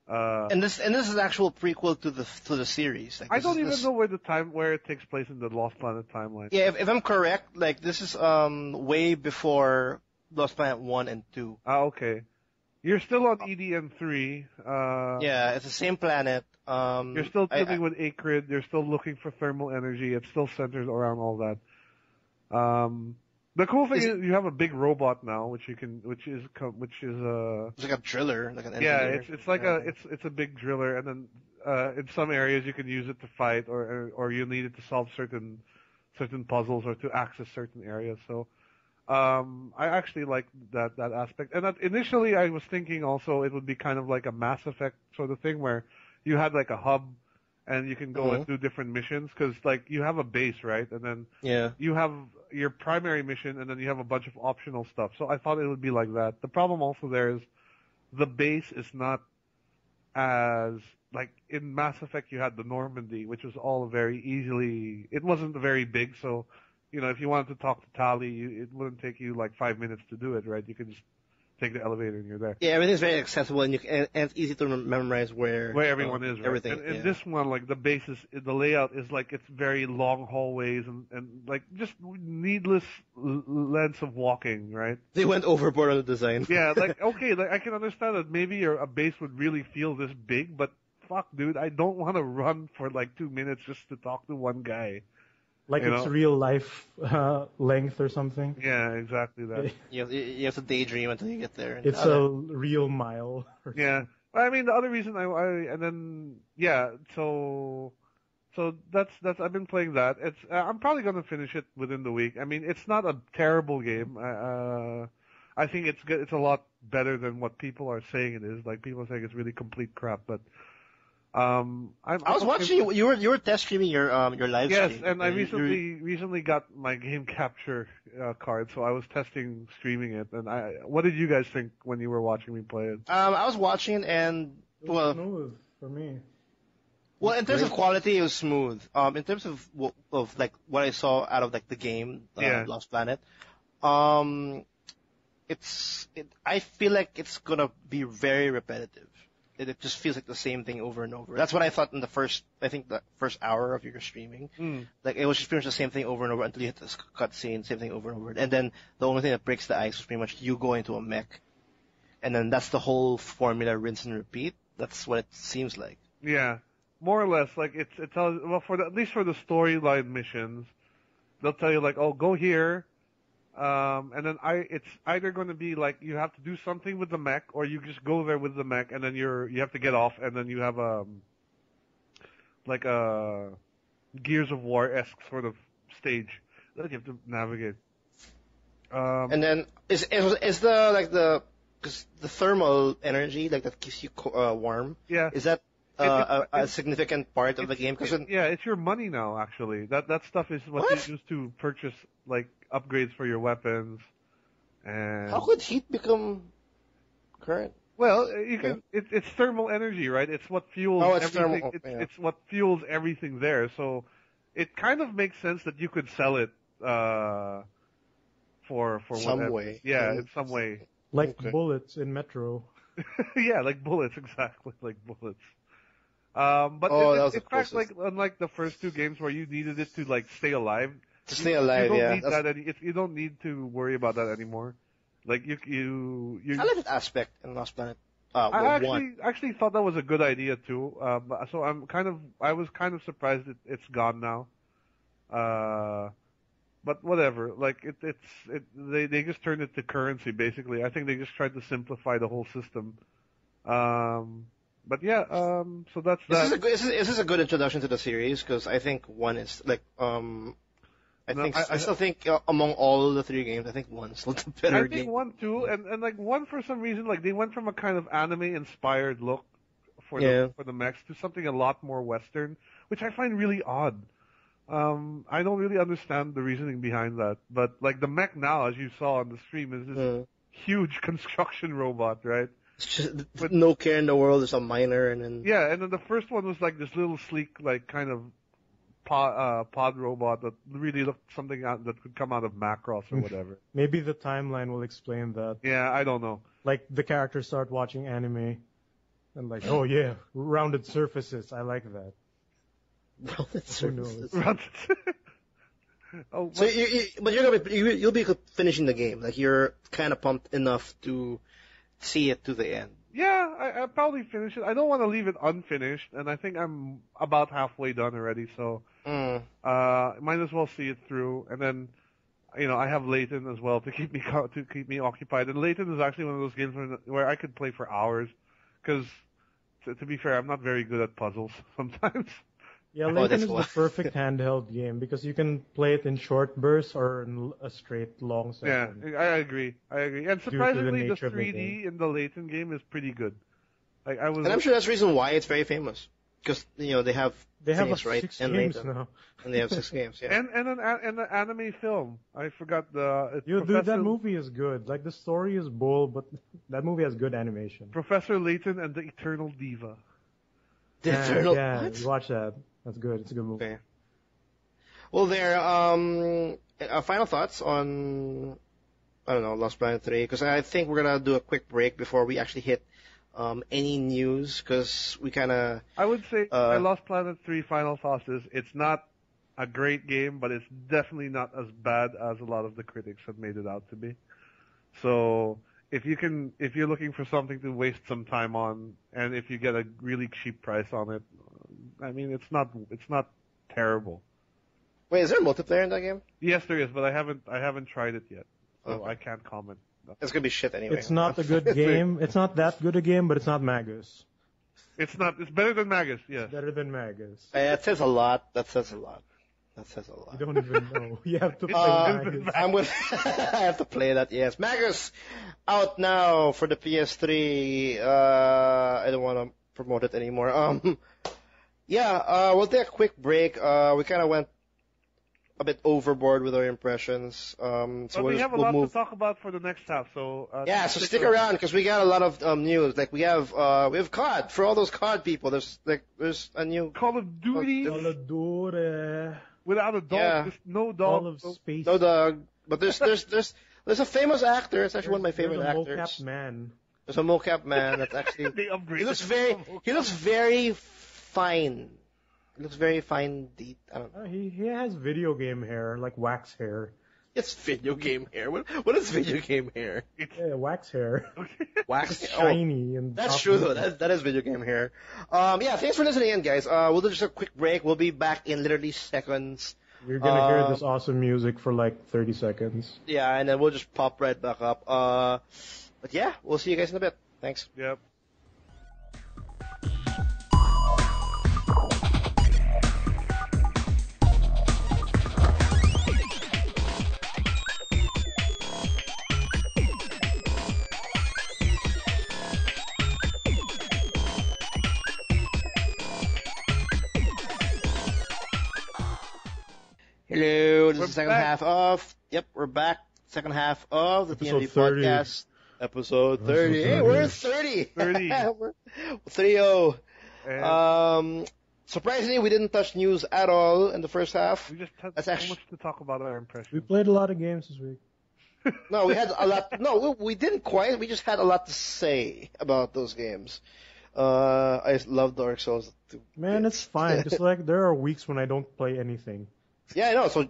And this is actual prequel to the series. Like, I don't even know where it takes place in the Lost Planet timeline. Yeah, if I'm correct, like this is way before Lost Planet 1 and 2. Okay. You're still on EDN 3. Yeah, it's the same planet. You're still dealing with Acrid. You're still looking for thermal energy. It's still centered around all that. The cool thing is you have a big robot now, which is it's like a driller, like an engineer. Yeah, it's like it's a big driller, and then in some areas you can use it to fight, or you need it to solve certain puzzles or to access certain areas. So I actually like that aspect. And initially I was thinking also it would be kind of like a Mass Effect sort of thing where you had like a hub and you can go and do different missions, because like you have a base, right? And then you have your primary mission, and then you have a bunch of optional stuff. So I thought it would be like that. The problem also there is the base is not as, like in Mass Effect you had the Normandy, which was all very easily, it wasn't very big, so if you wanted to talk to Tali, it wouldn't take you like 5 minutes to do it, right? You could just take the elevator and you're there. Yeah, everything's very accessible, and it's easy to memorize where everyone is. Right? Everything. And this one, like the layout is like it's very long hallways and like just needless lengths of walking, right? They went overboard on the design. Yeah, like okay, like I can understand that maybe a base would really feel this big, but fuck, dude, I don't want to run for like 2 minutes just to talk to one guy. Like it's real life length or something. Yeah, exactly that. You have to daydream until you get there. It's a real mile. Yeah. I mean, the other reason so So that's I've been playing that. I'm probably gonna finish it within the week. I mean, it's not a terrible game. I think it's good. It's a lot better than what people are saying it is. Like people are saying it's really complete crap, but I was watching you were test streaming your live stream. Yes, and I recently got my game capture card, so I was testing streaming it. And what did you guys think when you were watching me play it? I was watching and smooth for me. Well, in terms of quality, it was smooth. In terms of like what I saw out of like the game, Lost Planet, I feel like it's gonna be very repetitive. It just feels like the same thing over and over. That's what I thought in the first hour of your streaming. Like it was just pretty much the same thing over and over until you hit this cutscene, same thing over and over. And then the only thing that breaks the ice was pretty much you go into a mech, and then that's the whole formula, rinse and repeat. That's what it seems like. Yeah. More or less, like it tells, well, at least for the storyline missions, they'll tell you like, oh, go here, and then it's either going to be like you have to do something with the mech, or you just go there with the mech, and then you have to get off, and then you have like a Gears of War-esque sort of stage that you have to navigate. And then is the thermal energy like that keeps you warm? Yeah. Is that a significant part of the game? It's your money now. Actually, that stuff is what you use to purchase like upgrades for your weapons. And how could heat become current? Well, it's thermal energy, right? It's what fuels everything. Thermal. It's what fuels everything there. So it kind of makes sense that you could sell it for some whatever. way. Yeah, in some way. Like bullets in Metro. Yeah, like bullets, exactly, like bullets. But in fact, like unlike the first two games where you needed it to like stay alive, you don't need that. You don't need to worry about that anymore. Like you. I like that aspect in Lost Planet. I actually thought that was a good idea too. So I was kind of surprised it's gone now. But whatever. Like they just turned it to currency basically. I think they just tried to simplify the whole system. But yeah, so that's that. Is this a good introduction to the series? Because I think one is like, I still think among all the three games, I think one's the better game. I think one too, and like one for some reason, like they went from a kind of anime-inspired look for the mechs to something a lot more Western, which I find really odd. I don't really understand the reasoning behind that, but like the mech now, as you saw on the stream, is this huge construction robot, right? With no care in the world, there's a miner, and then and then the first one was like this little sleek, like kind of pod robot that really looked something out that could come out of Macross or whatever. Maybe the timeline will explain that. Yeah, I don't know. Like the characters start watching anime, and like, oh yeah, rounded surfaces, I like that. Rounded surfaces. Oh, so you'll be finishing the game. Like you're kind of pumped enough to see it to the end. Yeah, I'll probably finish it. I don't want to leave it unfinished, and I think I'm about halfway done already, so might as well see it through. And then, I have Layton as well to keep me occupied. And Layton is actually one of those games where I could play for hours, because to be fair, I'm not very good at puzzles sometimes. Yeah, Layton is the perfect handheld game because you can play it in short bursts or in a straight long session. Yeah, I agree. And surprisingly, the 3D in the Layton game is pretty good. And I'm sure that's the reason why it's very famous. Because they have Phoenix, right? 6 and games Layton. now. And they have 6 games, yeah. And an anime film. I forgot the. Dude, that movie is good. Like the story is bold, but that movie has good animation. Professor Layton and the Eternal Diva. Yeah, watch that. That's good. It's a good movie. Okay. Well, final thoughts on, I don't know, Lost Planet 3, because I think we're going to do a quick break before we actually hit any news, because we kind of... I would say my Lost Planet 3 final thoughts is it's not a great game, but it's definitely not as bad as a lot of the critics have made it out to be. So if you're looking for something to waste some time on, and if you get a really cheap price on it, I mean, it's not terrible. Wait, is there multiplayer in that game? Yes, there is, but I haven't tried it yet, so I can't comment. It's gonna be shit anyway. It's not a good game. It's not that good a game, but it's not Magus. It's not. It's better than Magus. Yes. Better than Magus. That says a lot. That says a lot. That says a lot. You don't even know. You have to play Magus. I'm with. I have to play that. Yes, Magus out now for the PS3. I don't want to promote it anymore. Yeah. We'll take a quick break. We kind of went a bit overboard with our impressions. So we have a lot move. to talk about for the next half. So Yeah, so stick around because we got a lot of news. Like we have COD for all those COD people. There's a new Call of Duty without a dog. Yeah. There's no dog. All of space. no dog, but there's a famous actor. It's actually one of my favorite There's a actors. mocap man. There's a mocap man that's actually They upgraded. he looks very fine. He looks very fine. Deep. I don't know. He has video game hair, like wax hair. It's video game hair. What is video game hair? Yeah, wax hair. Wax. It's shiny and That's soft. true though. That is video game hair. Yeah, thanks for listening in, guys. We'll do just a quick break. We'll be back in literally seconds. You're gonna hear this awesome music for like 30 seconds. Yeah, and then we'll just pop right back up. But yeah, we'll see you guys in a bit. Thanks. Yep. Hello, this is the second back. half of. Yep, we're back. Second half of the Episode TMG 30. Podcast. Episode 30. Hey, we're at 30. 30. We're 30. And Surprisingly, we didn't touch news at all in the first half. we just had That's so actually- much to talk about our impressions. We played a lot of games this week. No, we had a lot. No, we didn't quite. We just had a lot to say about those games. I love Dark Souls. Man, it's fine. Just like there are weeks when I don't play anything. Yeah, I know. So,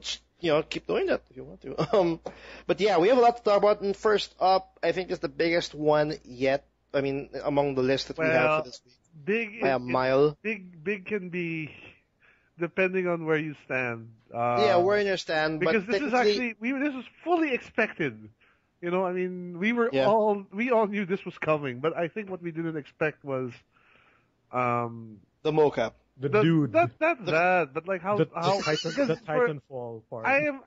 keep doing that if you want to. But yeah, we have a lot to talk about. And first up, I think is the biggest one yet. I mean, among the list that we have for this week. Big By a mile. Big can be depending on where you stand. Yeah, where in your stand. Because but this is technically- actually this was fully expected. I mean, we Yeah. all knew this was coming, but I think what we didn't expect was the mocap. The dude. but like how the because for- Titanfall part. I am,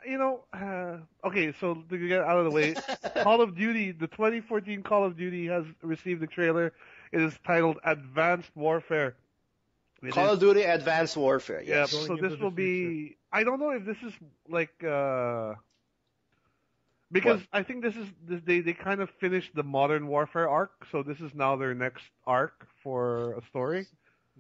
okay, so to get out of the way, Call of Duty, the 2014 Call of Duty has received a trailer. It is titled Advanced Warfare. Call of Duty Advanced Warfare. Yeah, Yes. Going so into this the will be, I don't know if this is like, because What? I think they kind of finished the Modern Warfare arc, so this is now their next arc for a story.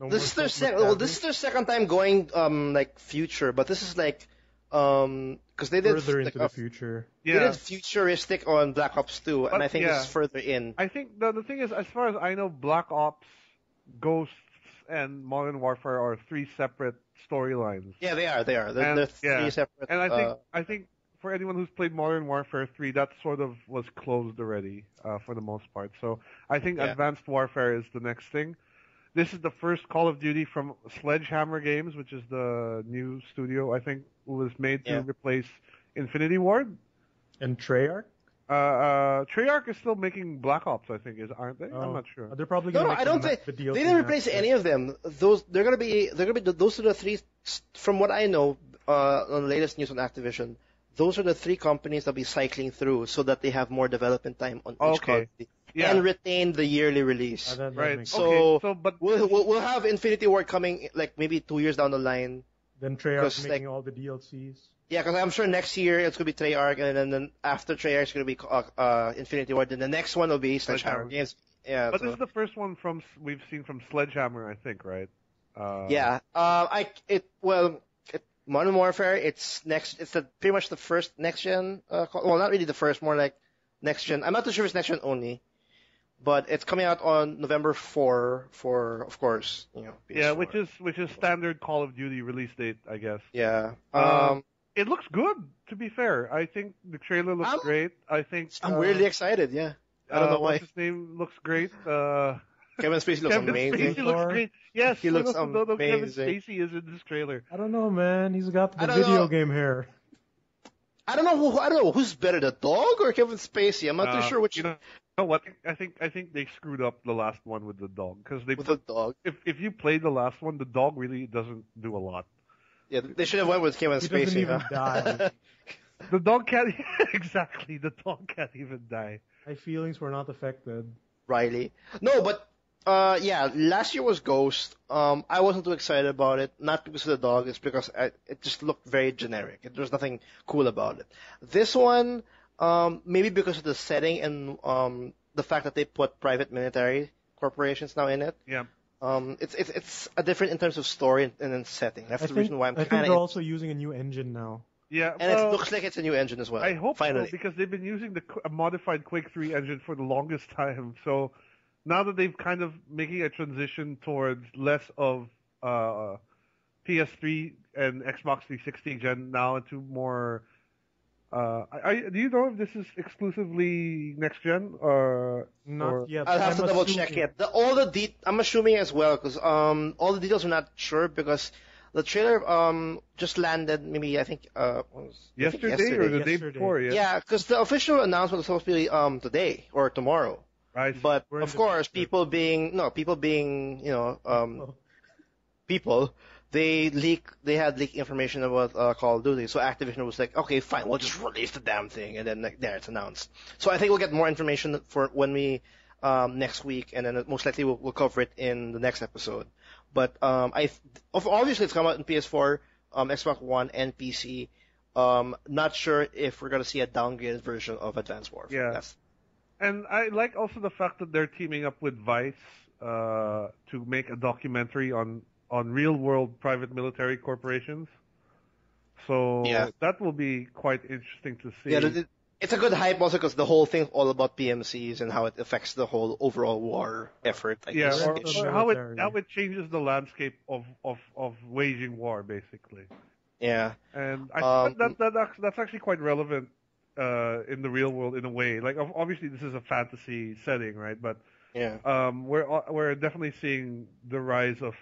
No This more is their stuff second. with This is their second time going like future, but this is like because they did further like, into the future. they Yeah, did futuristic on Black Ops 2, and But, I think yeah. this is further in. I think the thing is, as far as I know, Black Ops, Ghosts, and Modern Warfare are three separate storylines. Yeah, they are. They're And- three yeah. separate. And I think for anyone who's played Modern Warfare 3, that sort of was closed already for the most part. So I think Yeah. Advanced Warfare is the next thing. This is the first Call of Duty from Sledgehammer Games, which is the new studio I think was made to Yeah. replace Infinity Ward. And Treyarch? Treyarch is still making Black Ops, I think, aren't they? I'm Oh. not sure. They're probably no, gonna no, make I don't the think DLC they didn't replace master. any of them. They're gonna be those are the three. From what I know, on the latest news on Activision, those are the three companies that'll be cycling through so that they have more development time on each Okay. Call of Duty Yeah. and retain the yearly release. That Right. makes So- sense. Okay. So, but We'll have Infinity Ward coming like maybe 2 years down the line. Then Treyarch 'cause, making all the DLCs. Yeah, because I'm sure next year it's gonna be Treyarch, and then after Treyarch it's gonna be Infinity Ward, and the next one will be Sledgehammer Sledgehammer. Games. Yeah. But so- this is the first one we've seen from Sledgehammer, I think, right? Yeah. Modern Warfare. It's pretty much the first next gen. Well, not really the first, more like next gen. I'm not too sure if it's next gen only, but it's coming out on November 4 for, of course, Yeah, PS4. which is standard Call of Duty release date, I guess. Yeah. It looks good, to be fair. I think the trailer looks I'm- great. I think I'm weirdly excited. Yeah. I don't know why. What's his name looks great. Kevin Spacey looks Kevin amazing. Spacey looks great. Yes, He looks Kevin amazing. Spacey is in this trailer. I don't know, man. He's got I the don't video know. game hair. I don't know who's better, the dog or Kevin Spacey. I'm not too sure which. You know what? I think they screwed up the last one with the dog because they with the dog. If you play the last one, the dog really doesn't do a lot. Yeah, they should have went with Kevin Spacey. He doesn't even die. The dog can't exactly. The dog can't even die. My feelings were not affected. Riley. No, but yeah, last year was Ghost. I wasn't too excited about it, not because of the dog, it's because it just looked very generic. There was nothing cool about it. This one, maybe because of the setting and the fact that they put private military corporations now in it. Yeah. It's a different in terms of story and then setting. That's the reason why I'm I think they're also using a new engine now. Yeah, and it looks like it's a new engine as well. I hope finally. So, because they've been using a modified Quake 3 engine for the longest time. So now that they've kind of making a transition towards less of PS3 and Xbox 360 gen now into more. Do you know if this is exclusively next gen or not yet? I'll have to double check it. I'm assuming as well because all the details are not sure because. The trailer just landed maybe I think yesterday or the day before. Yeah, because the official announcement was supposed to be today or tomorrow. Right. But of course, people being people, they had leaked information about Call of Duty. So Activision was like, okay, fine, we'll just release the damn thing, and then there it's announced. So I think we'll get more information for when we next week, and then most likely we'll cover it in the next episode. But obviously it's come out in PS4, Xbox One, and PC. Not sure if we're gonna see a downgraded version of Advanced Warfare. Yeah. And I like also the fact that they're teaming up with Vice to make a documentary on real world private military corporations. So that will be quite interesting to see. Yeah, it's a good hype also because the whole thing is all about PMCs and how it affects the whole overall war effort. I guess. Or how it changes the landscape of waging war, basically. Yeah. And I think that's actually quite relevant in the real world in a way. Like obviously this is a fantasy setting, right? But we're definitely seeing the rise of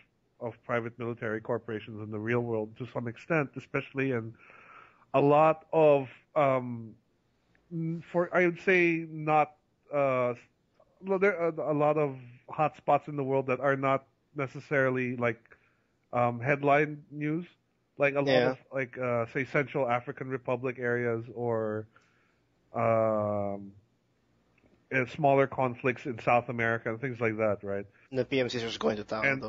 private military corporations in the real world to some extent, especially in a lot of I would say not there are a lot of hot spots in the world that are not necessarily like headline news, like a lot of like say Central African Republic areas or smaller conflicts in South America and things like that, right? And the PMCs are just going to town. And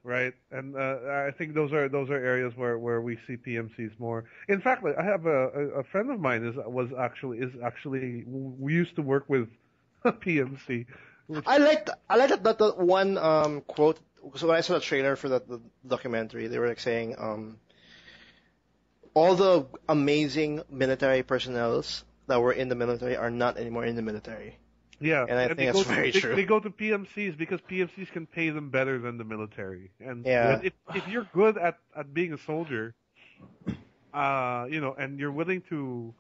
right. And I think those are areas where we see PMCs more. In fact, I have a friend of mine we used to work with a PMC. I like that one quote. So when I saw the trailer for the documentary, they were like saying all the amazing military personnels that were in the military are not anymore in the military. Yeah, and I think that's very true. They go to PMCs because PMCs can pay them better than the military. And if you're good at being a soldier, and you're willing to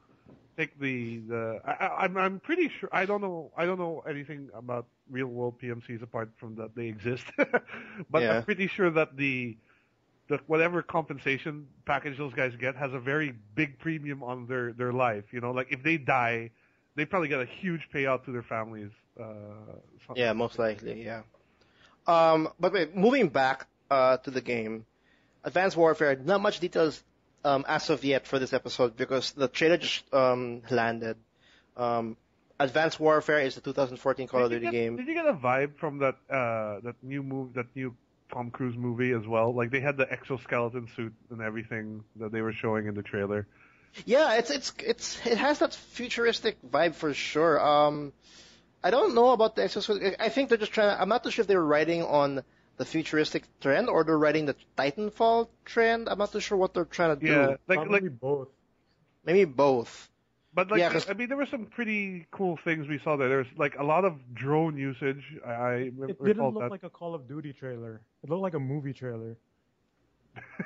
take I'm pretty sure I don't know anything about real world PMCs apart from that they exist, but I'm pretty sure that the whatever compensation package those guys get has a very big premium on their life. Like if they die, they probably get a huge payout to their families. Most likely, yeah. But wait, moving back to the game, Advanced Warfare, not much details as of yet for this episode because the trailer just landed. Advanced Warfare is the 2014 Call of Duty game. Did you get a vibe from that new Tom Cruise movie as well? Like they had the exoskeleton suit and everything that they were showing in the trailer. Yeah, it has that futuristic vibe for sure. I don't know about the exoskeleton. I think they're just I'm not too sure if they were riding on the futuristic trend or they're riding the Titanfall trend. I'm not too sure what they're trying to do. Yeah, probably both. Maybe both. But there were some pretty cool things we saw there. There's like a lot of drone usage. It didn't look like a Call of Duty trailer. It looked like a movie trailer.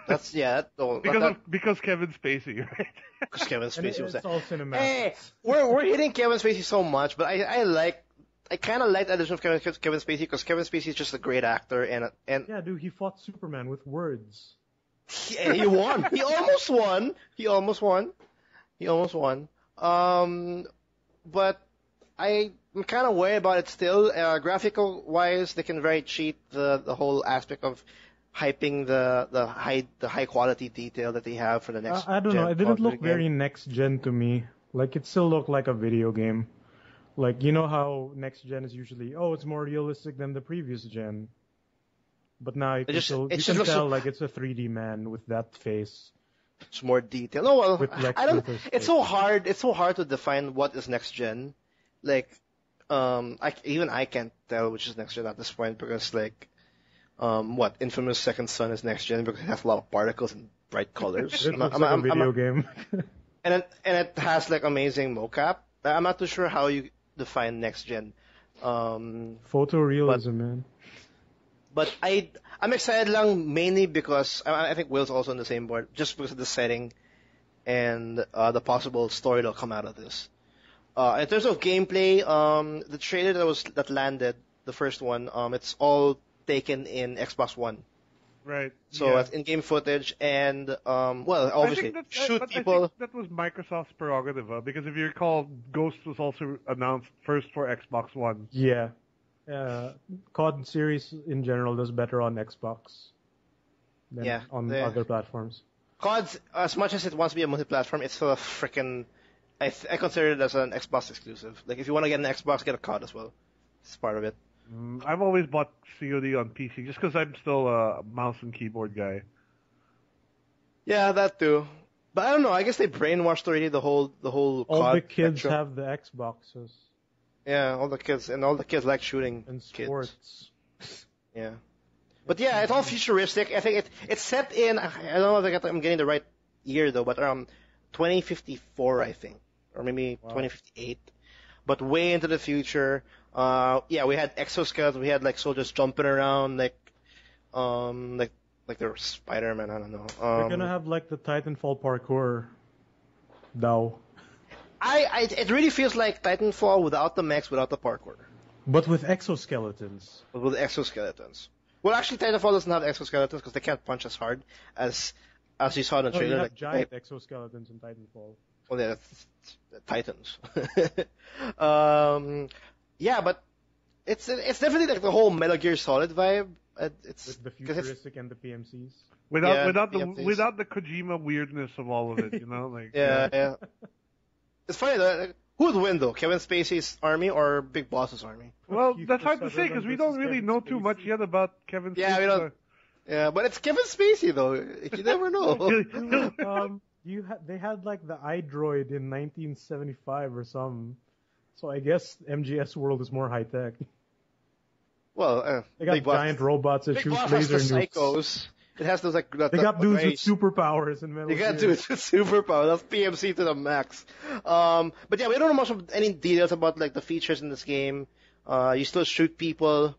That's because Kevin Spacey, right? Because Kevin Spacey was it's all cinematic. Hey, we're hitting Kevin Spacey so much, but I kind of like the addition of Kevin Spacey because Kevin Spacey is just a great actor and yeah, dude, he fought Superman with words. He won. He almost won. He almost won. But I'm kind of worried about it still. Graphical wise, they can very cheat the whole aspect of hyping the high quality detail that they have for the next. I don't know. It didn't look very next gen to me. Like it still looked like a video game. Like you know how next gen is usually it's more realistic than the previous gen. But now you can tell like it's a 3D man with that face. It's more detail. No, well, I don't. It's so hard. It's so hard to define what is next gen. Like, I can't tell which is next gen at this point because like, Infamous Second Son is next gen because it has a lot of particles and bright colors. It looks like a video game. and it has like amazing mocap. I'm not too sure how you define next gen. Photorealism, man. But I'm excited lang mainly because I think Will's also on the same board, just because of the setting and the possible story that'll come out of this. In terms of gameplay, the trailer that landed, the first one, it's all taken in Xbox One. Right. So it's in-game footage and obviously shoot people. I think that was Microsoft's prerogative, because if you recall, Ghost was also announced first for Xbox One. Yeah. COD series in general does better on Xbox than on other platforms. COD, as much as it wants to be a multi-platform, it's still a freaking. I consider it as an Xbox exclusive. Like if you want to get an Xbox, get a COD as well. It's part of it. I've always bought COD on PC just because I'm still a mouse and keyboard guy. Yeah, that too. But I don't know. I guess they brainwashed already the whole. All COD the kids spectrum. have the Xboxes. Yeah, all the kids like shooting and sports. Kids. Yeah, but yeah, it's all futuristic. I think it's set in. I don't know if I'm getting the right year though, but around 2054, I think, or maybe 2058. But way into the future. We had exoskeletons. We had like soldiers jumping around, like they're Spider-Man. I don't know. They're gonna have like the Titanfall parkour. Now. It really feels like Titanfall without the mechs, without the parkour. But with exoskeletons. Well, actually, Titanfall doesn't have exoskeletons because they can't punch as hard as you saw in the trailer. You have giant exoskeletons in Titanfall. Well, yeah, that's Titans. But it's definitely like the whole Metal Gear Solid vibe. It's with the futuristic and the PMCs. Without the Kojima weirdness of all of it, you know, like yeah. It's funny though. Who would win though? Kevin Spacey's army or Big Boss's army? Well, that's hard to say because we don't really know too much yet about Kevin Spacey. Yeah, we don't. Yeah, but it's Kevin Spacey though. You never know. They had like the iDroid in 1975 or something. So I guess MGS World is more high tech. Well, they got giant robots that shoot laser nukes. Psychos. It has those like. They got dudes with superpowers in Metal Gear. They got dudes with superpowers. That's PMC to the max. But yeah, we don't know much of any details about like the features in this game. You still shoot people.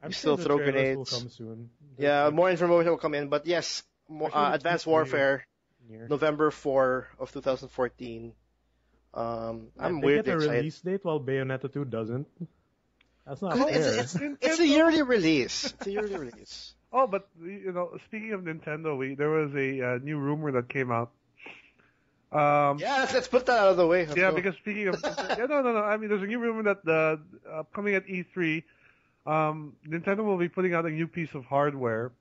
You still throw grenades. Will come soon. Yeah, more information will come in. But yes, more, Advanced Warfare, November 4 of 2014. I'm weirdly excited. They get a release date while Bayonetta 2 doesn't. That's not fair. It's a yearly release. Oh, but speaking of Nintendo, there was a new rumor that came out. Let's put that out of the way. Because speaking of, no. I mean, there's a new rumor that coming at E3, Nintendo will be putting out a new piece of hardware.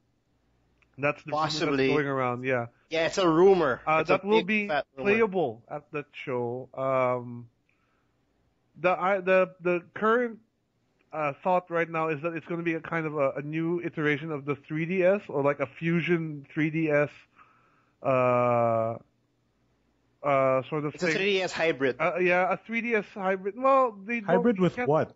That's the possibly rumor that's going around. Yeah. Yeah, it's a rumor. That will be playable at that show. The current thought right now is that it's going to be a kind of a new iteration of the 3DS or like a fusion 3DS sort of it's thing. It's a 3DS hybrid. A 3DS hybrid. Well, hybrid with what?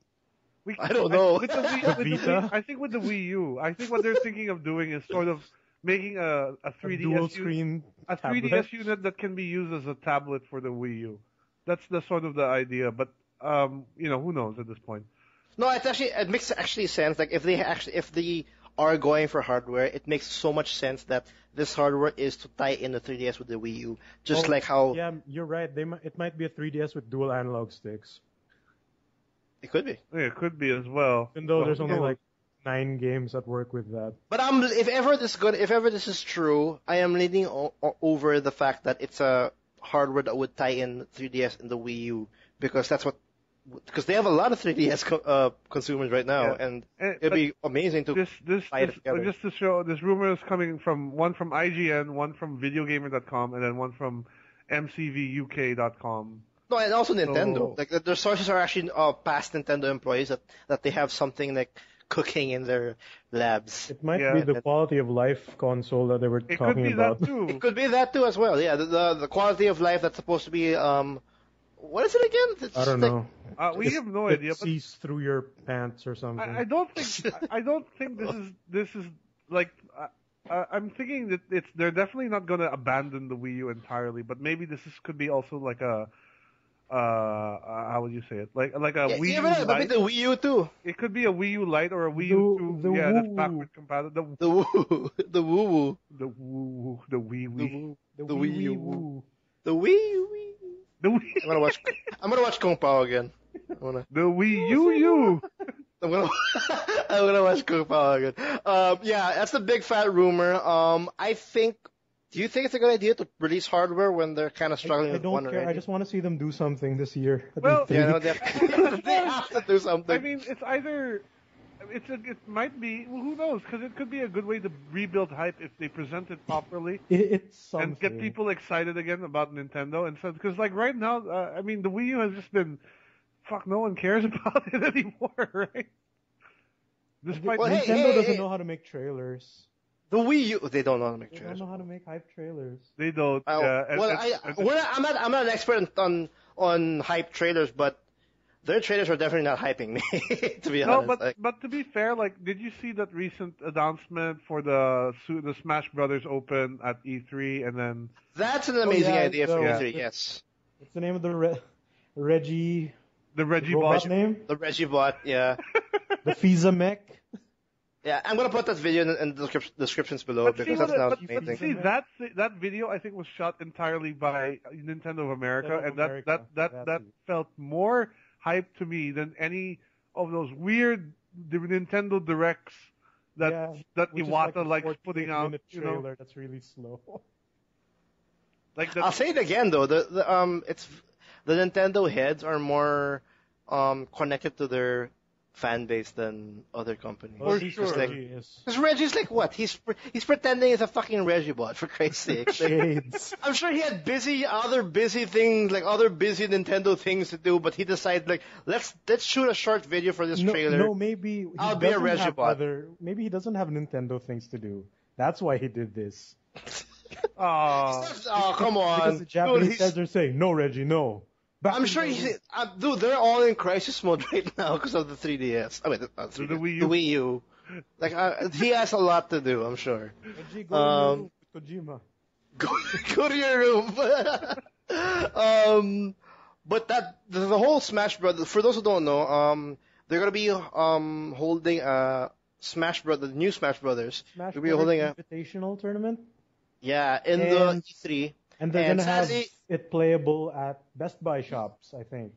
I don't know. With the Vita? I think with the Wii U. I think what they're thinking of doing is sort of making a 3DS dual screen a 3DS unit that can be used as a tablet for the Wii U. That's the sort of the idea, but who knows at this point. No, it makes actually sense. Like if they are going for hardware, it makes so much sense that this hardware is to tie in the 3DS with the Wii U, like how. Yeah, you're right. It might be a 3DS with dual analog sticks. It could be. Yeah, it could be as well. Even though there's only like 9 games that work with that. But if ever this is true, I am leaning over the fact that it's a hardware that would tie in 3DS and the Wii U because because they have a lot of 3DS consumers right now, and it'd be amazing to buy it together. Just to show, this rumor is coming from one from IGN, one from VideoGamer.com, and then one from MCVUK.com. No, and also Nintendo. Like their sources are actually past Nintendo employees that they have something like cooking in their labs. It might be the quality of life console that they were talking about. That too. It could be that too as well. Yeah, the quality of life that's supposed to be what is it again? I don't know. We have no idea. It sees through your pants or something. I don't think this is like. I'm thinking that they're definitely not going to abandon the Wii U entirely, but maybe could be also like a how would you say it? Like a Wii U Lite. Maybe the Wii U too. It could be a Wii U Lite or a Wii U 2. That's backward compatible. The woo. The woo. The woo. The Wii Wii. The Wii U. The Wii U. The Wii. I'm gonna watch Kung Pao again. The Wii U. I'm gonna watch Kung Pao again. Yeah, that's the big fat rumor. Do you think it's a good idea to release hardware when they're kind of struggling with one already? I don't care. I just want to see them do something this year. Well, they have to do something. I mean, it's either it might be, who knows? Because it could be a good way to rebuild hype if they present it properly and get people excited again about Nintendo. And so, because like right now, I mean, the Wii U has just been, no one cares about it anymore, right? Despite Nintendo doesn't know how to make trailers. The Wii U, they don't know how to make trailers. They don't know how to make hype trailers. They don't. I'm not an expert on hype trailers, but their trailers are definitely not hyping me, to be honest. But to be fair, like, did you see that recent announcement for the Smash Brothers Open at E3, and then? That's an amazing idea for E3. Yes. What's the name of the Reggie? The Reggie bot name? The Reggie bot, yeah. The Fiza mech. Yeah, I'm gonna put that video in the descriptions below because that's now amazing. See, that video I think was shot entirely by Nintendo of America, and that felt more hype to me than any of those weird Nintendo Directs that Iwata likes putting out. Trailer that's really slow. I'll say it again though. The Nintendo heads are more connected to their fan base than other companies. For sure. Because Reggie's like what? He's pretending he's a fucking Reggie bot, for Christ's sake. Shades. I'm sure he had other busy things, like other busy Nintendo things to do, but he decided like let's shoot a short video for this trailer. No, maybe I'll be a Reggie bot. Maybe he doesn't have Nintendo things to do. That's why he did this. Oh, come on. Because the Japanese guys are saying, no, Reggie, no. I'm sure dude, they're all in crisis mode right now because of the 3DS. I mean, the Wii U. Like, he has a lot to do, I'm sure. Reggie, go to Kojima. Go to your room. But the whole Smash Brothers, for those who don't know, they're gonna be holding a the new Smash Brothers. They'll be holding a invitational tournament. Yeah, in the E3. And they're going to have it playable at Best Buy shops, I think.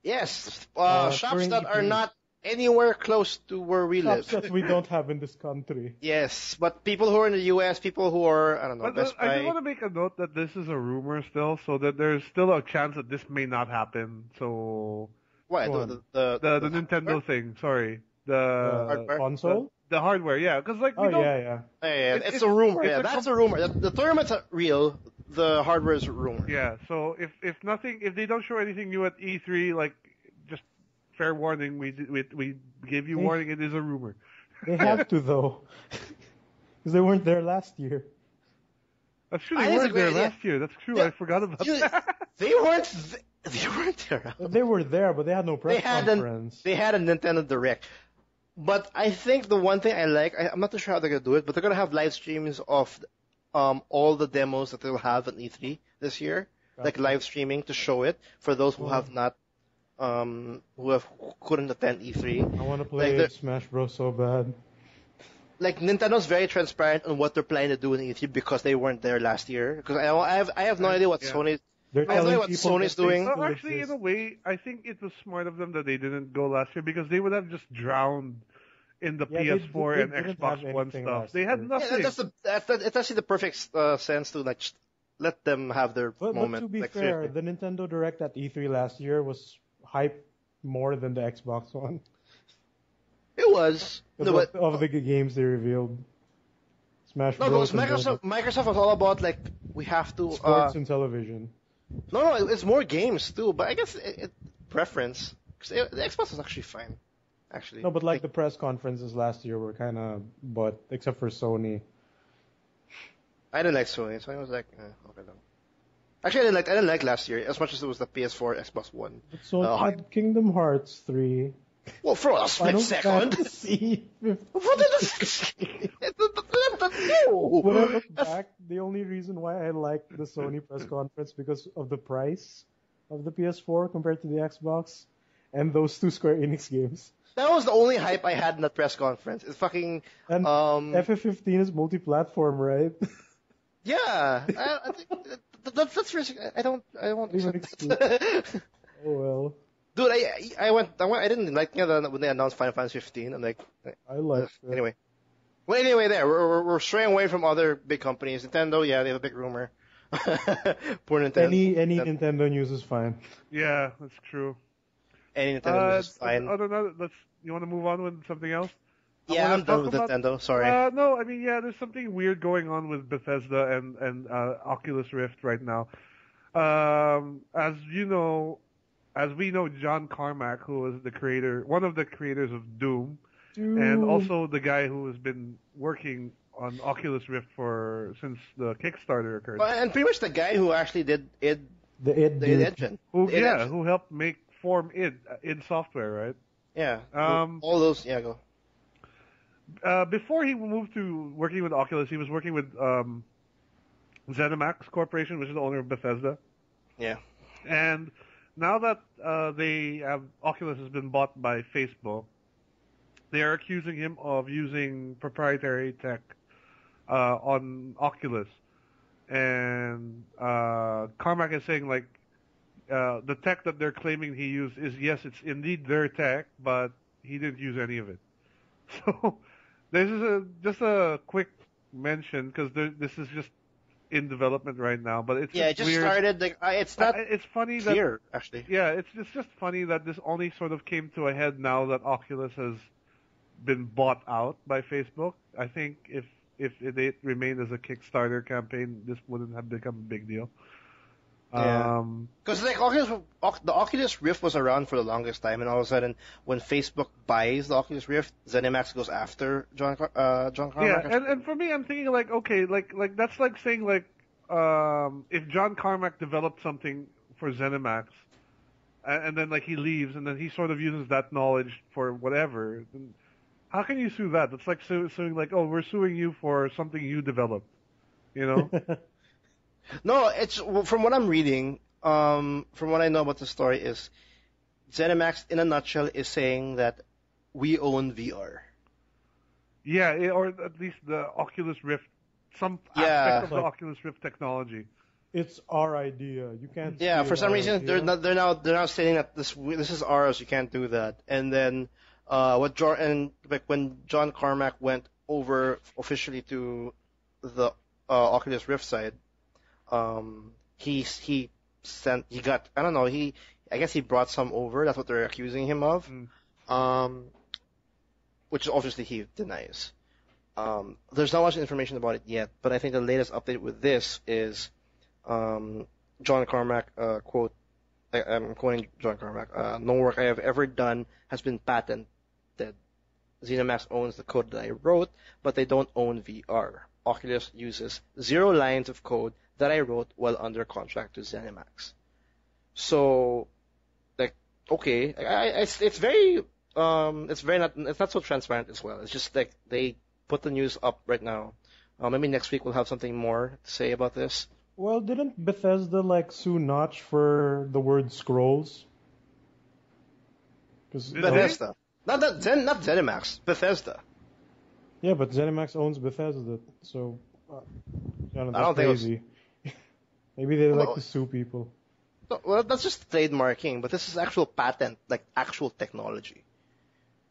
Yes, shops that are not anywhere close to where we live. Shops that we don't have in this country. Yes, but people who are in the U.S., people who are, I don't know, Best Buy. I do want to make a note that this is a rumor still, so that there's still a chance that this may not happen. So what? The Nintendo thing, sorry. The hardware? Console? The hardware, yeah. Because, like, Yeah, it's a rumor. That's a rumor. The tournament's real. The hardware is a rumor. Yeah, so if they don't show anything new at E3, like, just fair warning, we gave you warning, it is a rumor. They have to, though. Because they weren't there last year. That's true, they weren't there last year. That's true, I forgot about that. They weren't there. They were there, but they had no press conference. They had a Nintendo Direct. But I think the one thing I like, I'm not too sure how they're going to do it, but they're going to have live streams of all the demos that they'll have at E3 this year, like live streaming to show it for those who have not, couldn't attend E3. I want to play Smash Bros. So bad. Like Nintendo's very transparent on what they're planning to do in E3 because they weren't there last year. Because I have no idea what Sony's. I don't know what Sony's doing. Well, actually, in a way, I think it was smart of them that they didn't go last year because they would have just drowned in the PS4 and Xbox One stuff. They had nothing. Yeah, it's actually the perfect sense to like let them have their moment. But to be like, fair, seriously. the Nintendo Direct at E3 last year was hype more than the Xbox One. It was. No, but, of the games they revealed. Smash no, Bros. because Microsoft was all about like we have to Sports and television. No, it's more games too. But I guess preference. 'Cause the Xbox was actually fine. Actually. No, but like the press conferences last year were kind of butt, except for Sony. I didn't like Sony. Sony was like, okay then. Actually, I didn't like last year as much as it was the PS4, Xbox One. But Sony had Kingdom Hearts 3. Well, for a split second. When I look back, the only reason why I liked the Sony press conference because of the price of the PS4 compared to the Xbox, and those two Square Enix games. That was the only hype I had in that press conference. It's fucking. And FF15 is multi-platform, right? Yeah, I think that's risk. I don't accept that. Oh well. Dude, I didn't like when they announced Final Fantasy 15. I'm like, I liked it. Anyway. Well, anyway, we're straying away from other big companies. Nintendo, yeah, they have a big rumor. Poor Nintendo. Any Nintendo news is fine. Yeah, that's true. Any Nintendo news is fine. Other than that, you want to move on with something else? Yeah, I'm done with Nintendo. Sorry. No, I mean, yeah, there's something weird going on with Bethesda and Oculus Rift right now. As we know, John Carmack, who is one of the creators of Doom, and also the guy who has been working on Oculus Rift since the Kickstarter occurred. And pretty much the guy who actually did the id engine. Who helped form id software, right? Yeah. All those. Yeah, go. Before he moved to working with Oculus, he was working with Zenimax Corporation, which is the owner of Bethesda. Yeah. And now that Oculus has been bought by Facebook, they are accusing him of using proprietary tech on Oculus. And Carmack is saying the tech that they're claiming he used is, yes, it's indeed their tech, but he didn't use any of it. So this is just a quick mention because this is just in development right now, but it's it just weird. started. It's not. It's funny clear, actually. Yeah, it's just funny that this only sort of came to a head now that Oculus has been bought out by Facebook. I think if it remained as a Kickstarter campaign, this wouldn't have become a big deal. Yeah. Because the Oculus Rift was around for the longest time, and all of a sudden, when Facebook buys the Oculus Rift, ZeniMax goes after John Carmack. Yeah, and for me, I'm thinking okay, that's like saying if John Carmack developed something for ZeniMax, and then he leaves, and then he sort of uses that knowledge for whatever. Then how can you sue that? That's like suing we're suing you for something you developed, you know? No, it's from what I'm reading, from what I know about the story is ZeniMax in a nutshell is saying that we own VR. Yeah, or at least the Oculus Rift, some aspect of the Oculus Rift technology. It's our idea. You can't. Yeah, for some reason they're now stating that this is ours. You can't do that. And then when John Carmack went over officially to the Oculus Rift side. He got, I don't know, I guess he brought some over, that's what they're accusing him of, which obviously he denies. There's not much information about it yet, but I think the latest update with this is, John Carmack, quote, I'm quoting John Carmack, no work I have ever done has been patented. ZeniMax owns the code that I wrote, but they don't own VR. Oculus uses 0 lines of code that I wrote while under contract to ZeniMax. So, okay, it's not so transparent as well. It's just they put the news up right now. Maybe next week we'll have something more to say about this. Well, didn't Bethesda sue Notch for the word scrolls? Bethesda, not ZeniMax, Bethesda. Yeah, but ZeniMax owns Bethesda, so that's I don't crazy. Maybe they like to sue people. No, well, that's just trademarking, but this is actual patent, actual technology.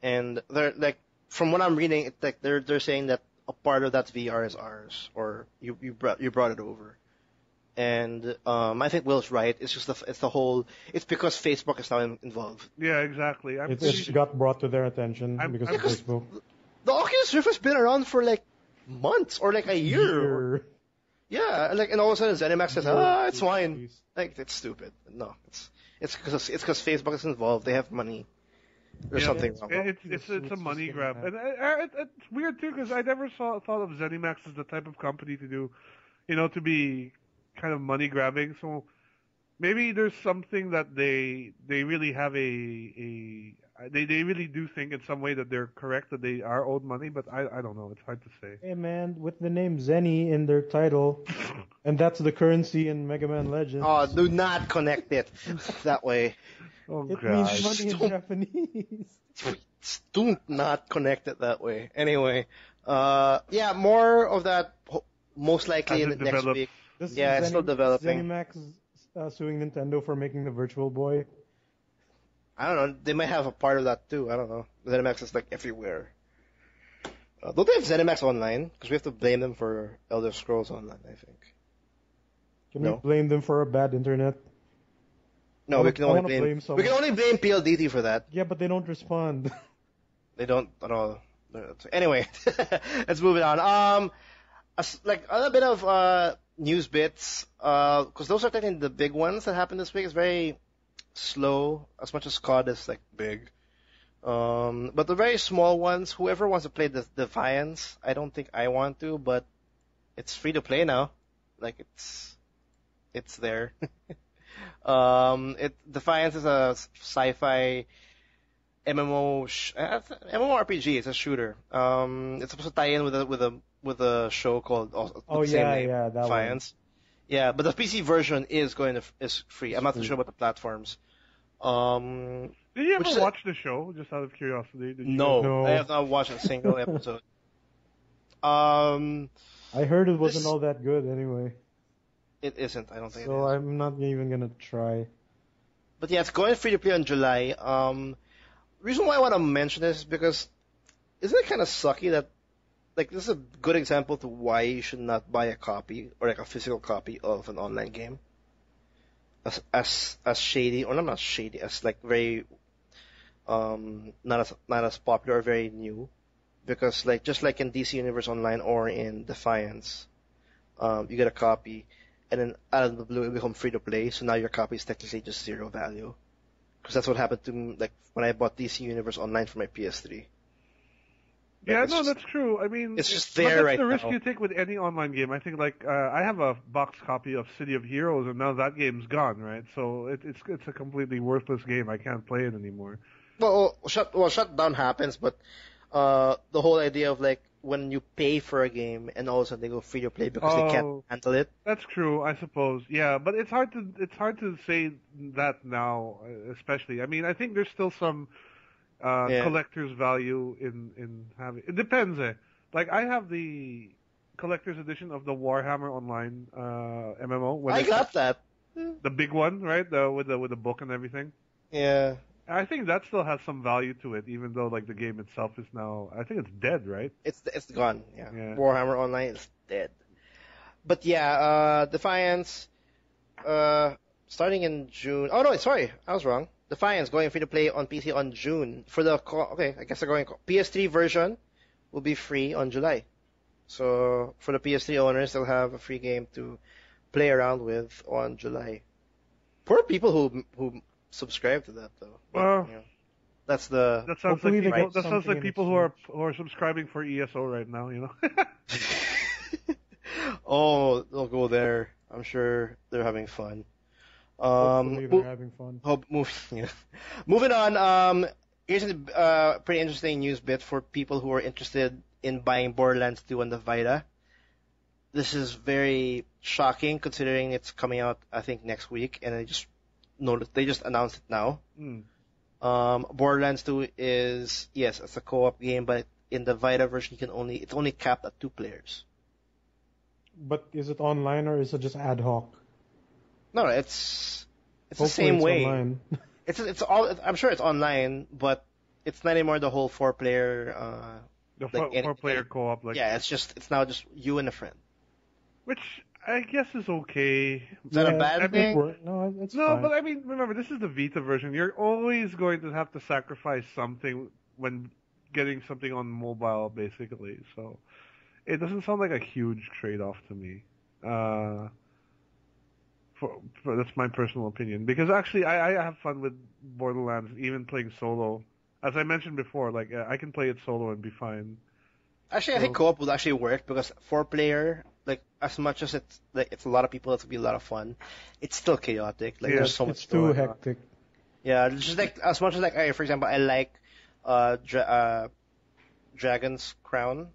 And they're from what I'm reading, they're saying that a part of that VR is ours, or you brought it over. And I think Will's right. It's just it's because Facebook is now involved. Yeah, exactly. It got brought to their attention because of Facebook. The Oculus Rift has been around for like months or like a year. Yeah, and all of a sudden Zenimax says, it's fine. Like, it's stupid. No, it's because Facebook is involved. They have money. There's something wrong. It's a money grab, and it's weird too because I never thought of ZeniMax as the type of company to do, to be kind of money grabbing. So maybe there's something that they really have they really do think in some way that they're correct, that they are owed money, but I don't know. It's hard to say. Hey man, with the name Zenny in their title, and that's the currency in Mega Man Legends. Oh, do not connect it that way. Oh, it God. means money in Japanese. Do not connect it that way. Anyway, more of that most likely in the next week. It's still developing. Zenimax suing Nintendo for making the Virtual Boy. I don't know. They might have a part of that too. I don't know. ZeniMax is like everywhere. Don't they have ZeniMax Online? Because we have to blame them for Elder Scrolls Online, I think. Can we blame them for a bad internet? No, we can only blame PLDT for that. Yeah, but they don't respond. They don't at all. Anyway, let's move it on. Like a little bit of news bits, because those are technically the big ones that happened this week. It's very slow, as much as COD is like big. But the very small ones, whoever wants to play the Defiance, I don't think I want to, but it's free to play now. Like it's there. Defiance is a sci-fi MMORPG. It's a shooter. It's supposed to tie in with a show called that Defiance. One. Yeah, but the PC version is free. I'm not too sure about the platforms. Did you ever watch the show, just out of curiosity? No, I have not watched a single episode. I heard it wasn't all that good anyway. It isn't, I don't think it is. So I'm not even gonna try. But yeah, it's going free to play in July. Reason why I want to mention this is because isn't it kind of sucky that, like, this is a good example to why you should not buy a copy or like a physical copy of an online game. As shady, or not shady, as like very not as popular or very new, because like just like in DC Universe Online or in Defiance, you get a copy, and then out of the blue it becomes free to play. So now your copy is technically just zero value, because that's what happened to me. Like when I bought DC Universe Online for my PS3. Yeah, no, that's true. I mean, it's just there right now. That's the risk you take with any online game. I think, like, I have a box copy of City of Heroes, and now that game's gone, right? So it's a completely worthless game. I can't play it anymore. Well, shutdown happens, but the whole idea of like when you pay for a game and all of a sudden they go free to play because they can't handle it. That's true, I suppose. Yeah, but it's hard to say that now, especially. I mean, I think there's still some collector's value in having. It depends. Like I have the collector's edition of the Warhammer Online MMO. I got that. The big one, right? With the book and everything. Yeah. I think that still has some value to it, even though like the game itself is now. I think it's dead, right? It's gone. Yeah. Warhammer Online is dead. But yeah, Defiance, starting in June. Oh no, sorry, I was wrong. Defiance going free to play on PC on June. For the I guess they're going PS3 version will be free on July. So for the PS3 owners, they'll have a free game to play around with on July. Poor people who subscribe to that though. Well, that sounds like people who are subscribing for ESO right now. Oh, they'll go there. I'm sure they're having fun. Hopefully they're having fun. Moving on. Here's a pretty interesting news bit for people who are interested in buying Borderlands 2 on the Vita. This is very shocking considering it's coming out, I think, next week, and they just announced it now. Borderlands 2 is, yes, it's a co-op game, but in the Vita version it's only capped at 2 players. But is it online or is it just ad hoc? No, it's the same way. Online. It's all. I'm sure it's online, but it's not anymore the whole 4-player. The 4-player co-op. It's now just you and a friend. Which I guess it's okay. Is that a bad thing? No, it's No, fine. but I mean, remember, this is the Vita version. You're always going to have to sacrifice something when getting something on mobile, basically. So it doesn't sound like a huge trade-off to me. That's my personal opinion. Because actually, I have fun with Borderlands, even playing solo. As I mentioned before, like I can play it solo and be fine. Actually, I think co-op would actually work because 4-player, like as much as it's a lot of people, it's gonna be a lot of fun. It's still chaotic. Like there's so much. It's too hectic. Yeah, just like as much as like for example, I like Dragon's Crown.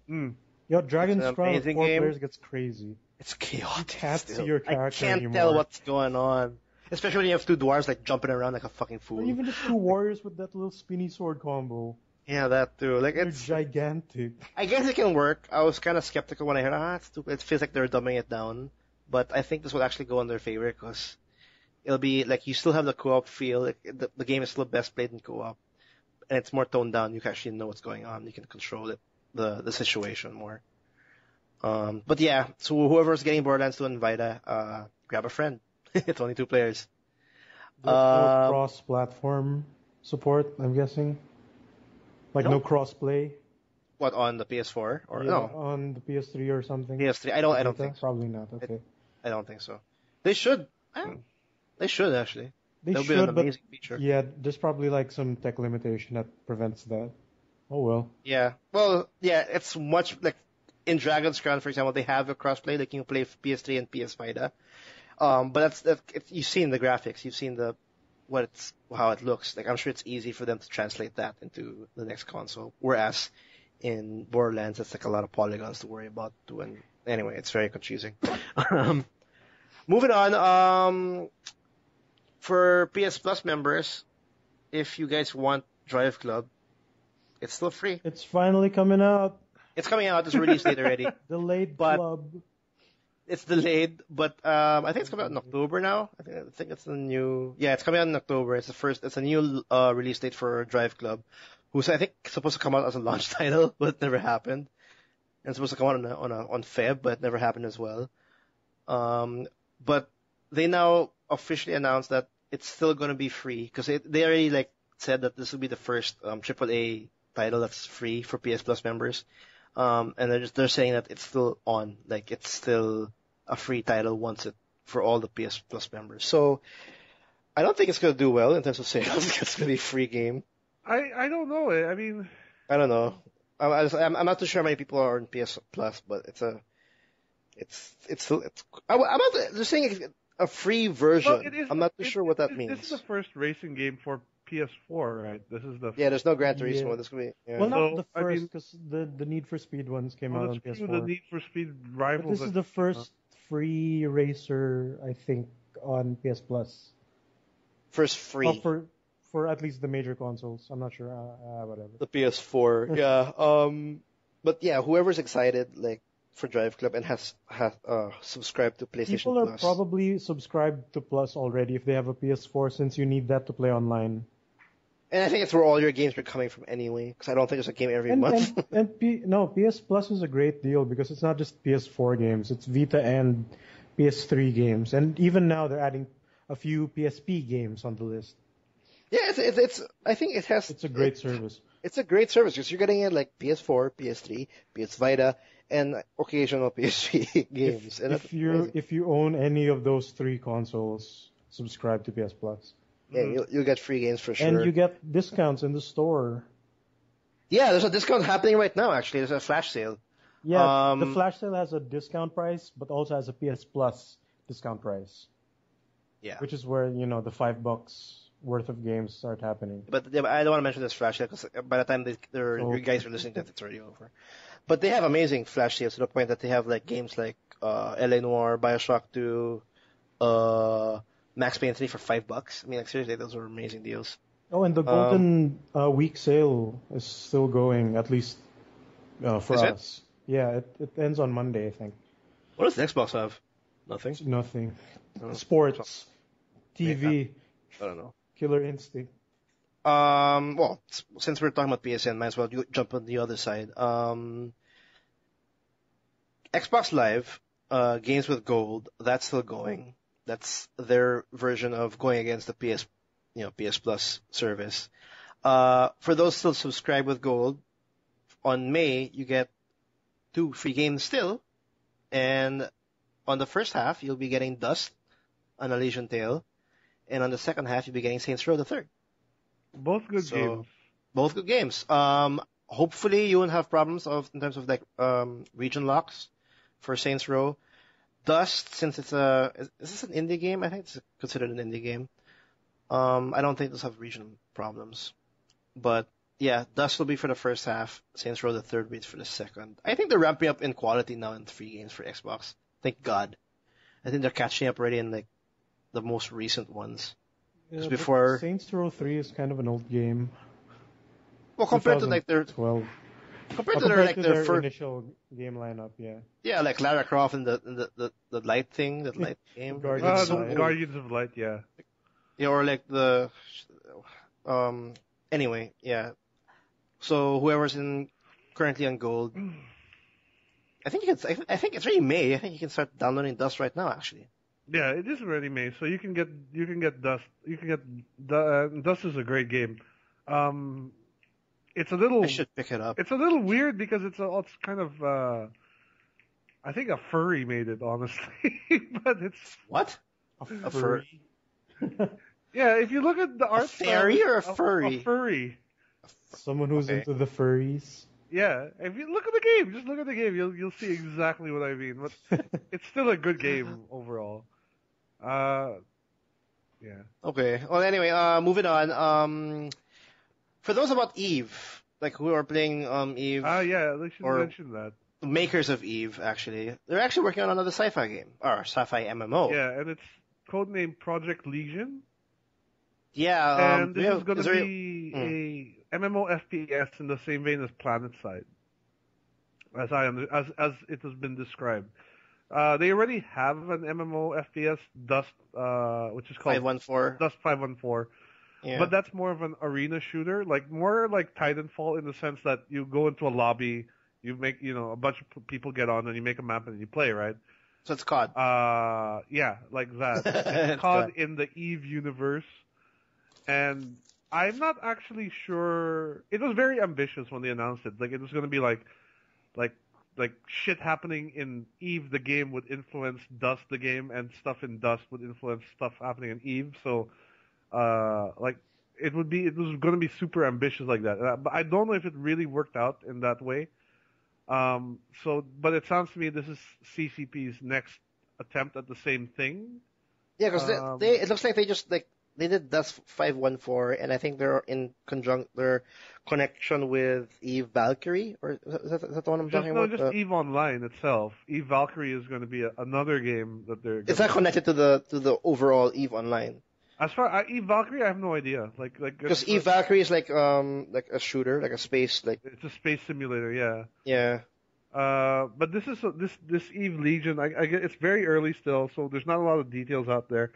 Yo, Dragon's Crown with 4 game. players gets crazy. It's chaotic. You can't see your character I can't anymore. tell what's going on. Especially when you have 2 dwarves like jumping around like a fucking fool. Or even just 2 warriors with that little spinny sword combo. Yeah, that too. Like They're it's gigantic. I guess it can work. I was kind of skeptical when I heard, it's stupid. It feels like they're dumbing it down. But I think this will actually go in their favor because it'll be like you still have the co-op feel. Like, the game is still best played in co-op, and it's more toned down. You can actually know what's going on. You can control it, the situation more. But yeah, so whoever's getting Borderlands 2 and Vita, grab a friend. It's only 2 players. There's no cross-platform support, I'm guessing. Like no cross-play. What, on the PS4 or Yeah, no? on the PS3 or something. PS3. I don't think so. Probably not. Okay. I don't think so. They should. They should actually. They That'll should, be an but amazing feature. yeah, there's probably like some tech limitation that prevents that. Oh well. Yeah. Well, yeah, it's much like in Dragon's Crown, for example, they have a crossplay. Like you can play PS3 and PS Vita. But you've seen the graphics, you've seen how it looks. Like I'm sure it's easy for them to translate that into the next console. Whereas in Borderlands, it's like a lot of polygons to worry about too. And anyway, it's very confusing. Moving on. For PS Plus members, if you guys want Drive Club, it's still free. It's finally coming out. It's coming out. It's released date already. Delayed But- club. It's delayed, but I think it's coming out in October now. I think it's the new. Yeah, it's coming out in October. It's a new release date for Drive Club, who's I think supposed to come out as a launch title, but it never happened. And it's supposed to come out on Feb, but it never happened as well. But they now officially announced that it's still going to be free because they already like said that this will be the first AAA title that's free for PS Plus members. And they're saying that it's still on, like it's still a free title for all the PS Plus members. So I don't think it's gonna do well in terms of sales. It's gonna be a free game. I don't know. I mean, I don't know. I'm not too sure how many people are on PS Plus, but I'm not just saying a free version. well, I'm not too sure what that means. This is the first racing game for PS4, right? This is the Yeah, there's no Gran Turismo. Yeah. This could be. Yeah. Well, not So, the I first, mean- because the Need for Speed ones came out on that's PS4. true, the Need for Speed But rivals. this is the first free racer, I think, on PS Plus. First free. For at least the major consoles. I'm not sure. Whatever. The PS4, yeah. But yeah, whoever's excited, like, for Drive Club and has subscribed to PlayStation People are Plus. probably subscribed to Plus already if they have a PS4, since you need that to play online. And I think it's where all your games are coming from anyway, because I don't think there's a game every month. PS Plus is a great deal because it's not just PS4 games, it's Vita and PS3 games, and even now they're adding a few PSP games on the list. Yeah, it's I think it has. It's a great service. It's a great service because you're getting it like PS4, PS3, PS Vita, and occasional PS3 games. If you own any of those 3 consoles, subscribe to PS Plus. Yeah, you'll get free games for sure. And you get discounts in the store. Yeah, there's a discount happening right now. Actually, there's a flash sale. Yeah, the flash sale has a discount price, but also has a PS Plus discount price. Yeah. Which is where, the $5 worth of games start happening. But I don't want to mention this flash sale because by the time you guys are listening to it, it's already over. But they have amazing flash sales to the point that they have like games like LA Noire, BioShock 2, Max Payne 3 for $5. I mean, like seriously, those are amazing deals. Oh, and the Golden Week sale is still going, at least for Is it? us. Yeah, it ends on Monday, I think. What does the Xbox have? Nothing. Nothing. Oh. Sports, TV, I don't know. Killer Instinct. Well, since we're talking about PSN, might as well jump on the other side. Xbox Live games with gold, that's still going. That's their version of going against the PS Plus service. For those still subscribed with gold, on May you get 2 free games still, and on the first half you'll be getting Dust, An Elysian Tale, and on the second half you'll be getting Saints Row the Third. Both good games. Both good games. Hopefully you won't have problems in terms of region locks for Saints Row. Dust, since is this an indie game? I think it's considered an indie game. I don't think those have region problems. But yeah, Dust will be for the first half. Saints Row the Third will be for the second. I think they're ramping up in quality now in 3 games for Xbox. Thank God. I think they're catching up already in the most recent ones. Yeah, before Saints Row 3 is kind of an old game. Well, compared to their 12. Compared to their first initial game lineup, yeah. Yeah, like Lara Croft and the light thing, that light game. Guardians Guardians of Light, yeah. Yeah, or like the anyway, yeah. So whoever's currently on gold, I think it's already May. I think you can start downloading Dust right now, actually. Yeah, it is already May, so you can get Dust. Dust is a great game. It's a little. I should pick it up. It's a little weird because it's kind of. I think a furry made it, honestly, but it's what? A furry? Yeah, if you look at the art. A fairy or a furry? A furry. Someone who's into the furries. Yeah, if you look at the game, just look at the game, you'll see exactly what I mean. But it's still a good game overall. Yeah. Okay. Well, anyway, moving on. For those about Eve, who are playing Eve. Yeah, they should mention that. The makers of Eve, actually, they're actually working on another sci-fi game or sci-fi MMO. Yeah, and it's codenamed Project Legion. Yeah, and this is going to be a MMO FPS in the same vein as PlanetSide, as it has been described. They already have an MMO FPS, Dust, which is called 514. Dust 514. Yeah. But that's more of an arena shooter, more like Titanfall in the sense that you go into a lobby, you make a bunch of people get on, and you make a map and you play, right? So it's COD. Yeah, like that. It's COD in the Eve universe. And I'm not actually sure. It was very ambitious when they announced it. It was going to be like shit happening in Eve the game would influence Dust the game, and stuff in Dust would influence stuff happening in Eve. So, it was going to be super ambitious like that. But I don't know if it really worked out in that way. But it sounds to me this is CCP's next attempt at the same thing. Yeah, because it looks like they just they did Dust 514, and I think they're in their connection with Eve Valkyrie, or is that the one I'm talking about? No, just Eve Online itself. Eve Valkyrie is going to be another game that they're. It's not connected to the overall Eve Online. As far Eve Valkyrie, I have no idea. Because Eve Valkyrie is like a shooter, like a space It's a space simulator, yeah. Yeah. But this Eve Legion, I it's very early still, so there's not a lot of details out there.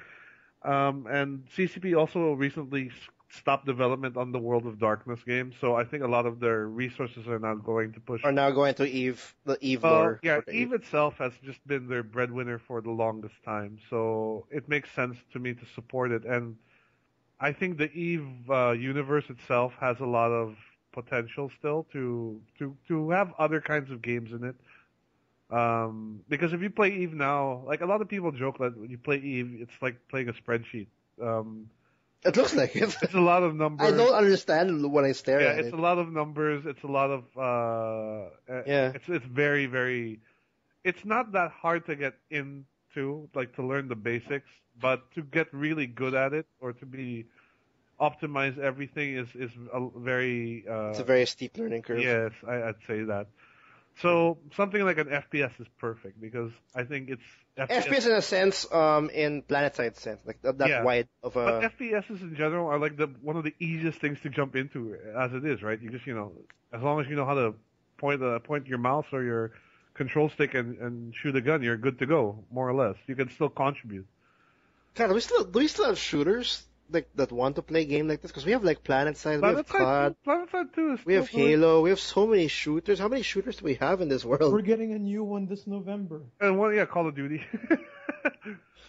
And CCP also recently stopped development on the World of Darkness game, so I think a lot of their resources are now going to Eve, the Eve lore. Yeah, Eve itself has just been their breadwinner for the longest time, so it makes sense to me to support it. And I think the Eve universe itself has a lot of potential still to have other kinds of games in it. Because if you play Eve now, a lot of people joke that when you play Eve, it's like playing a spreadsheet. It looks like it. It's a lot of numbers. I don't understand when I stare at it. Yeah, it's a lot of numbers. It's a lot of It's very, very. It's not that hard to get into, to learn the basics, but to get really good at it or to be optimize everything is a very. It's a very steep learning curve. Yes, I'd say that. So something like an FPS is perfect because I think it's FPS in a sense, in PlanetSide sense, that wide of a. But FPSs in general are one of the easiest things to jump into as it is, right? You just as long as you know how to point your mouse or your control stick and shoot a gun, you're good to go, more or less. You can still contribute. God, do we still have shooters that want to play a game like this? Because we have like PlanetSide, we have COD, PlanetSide 2 is we have still Halo, we have so many shooters. How many shooters do we have in this world? We're getting a new one this November. And one, Call of Duty.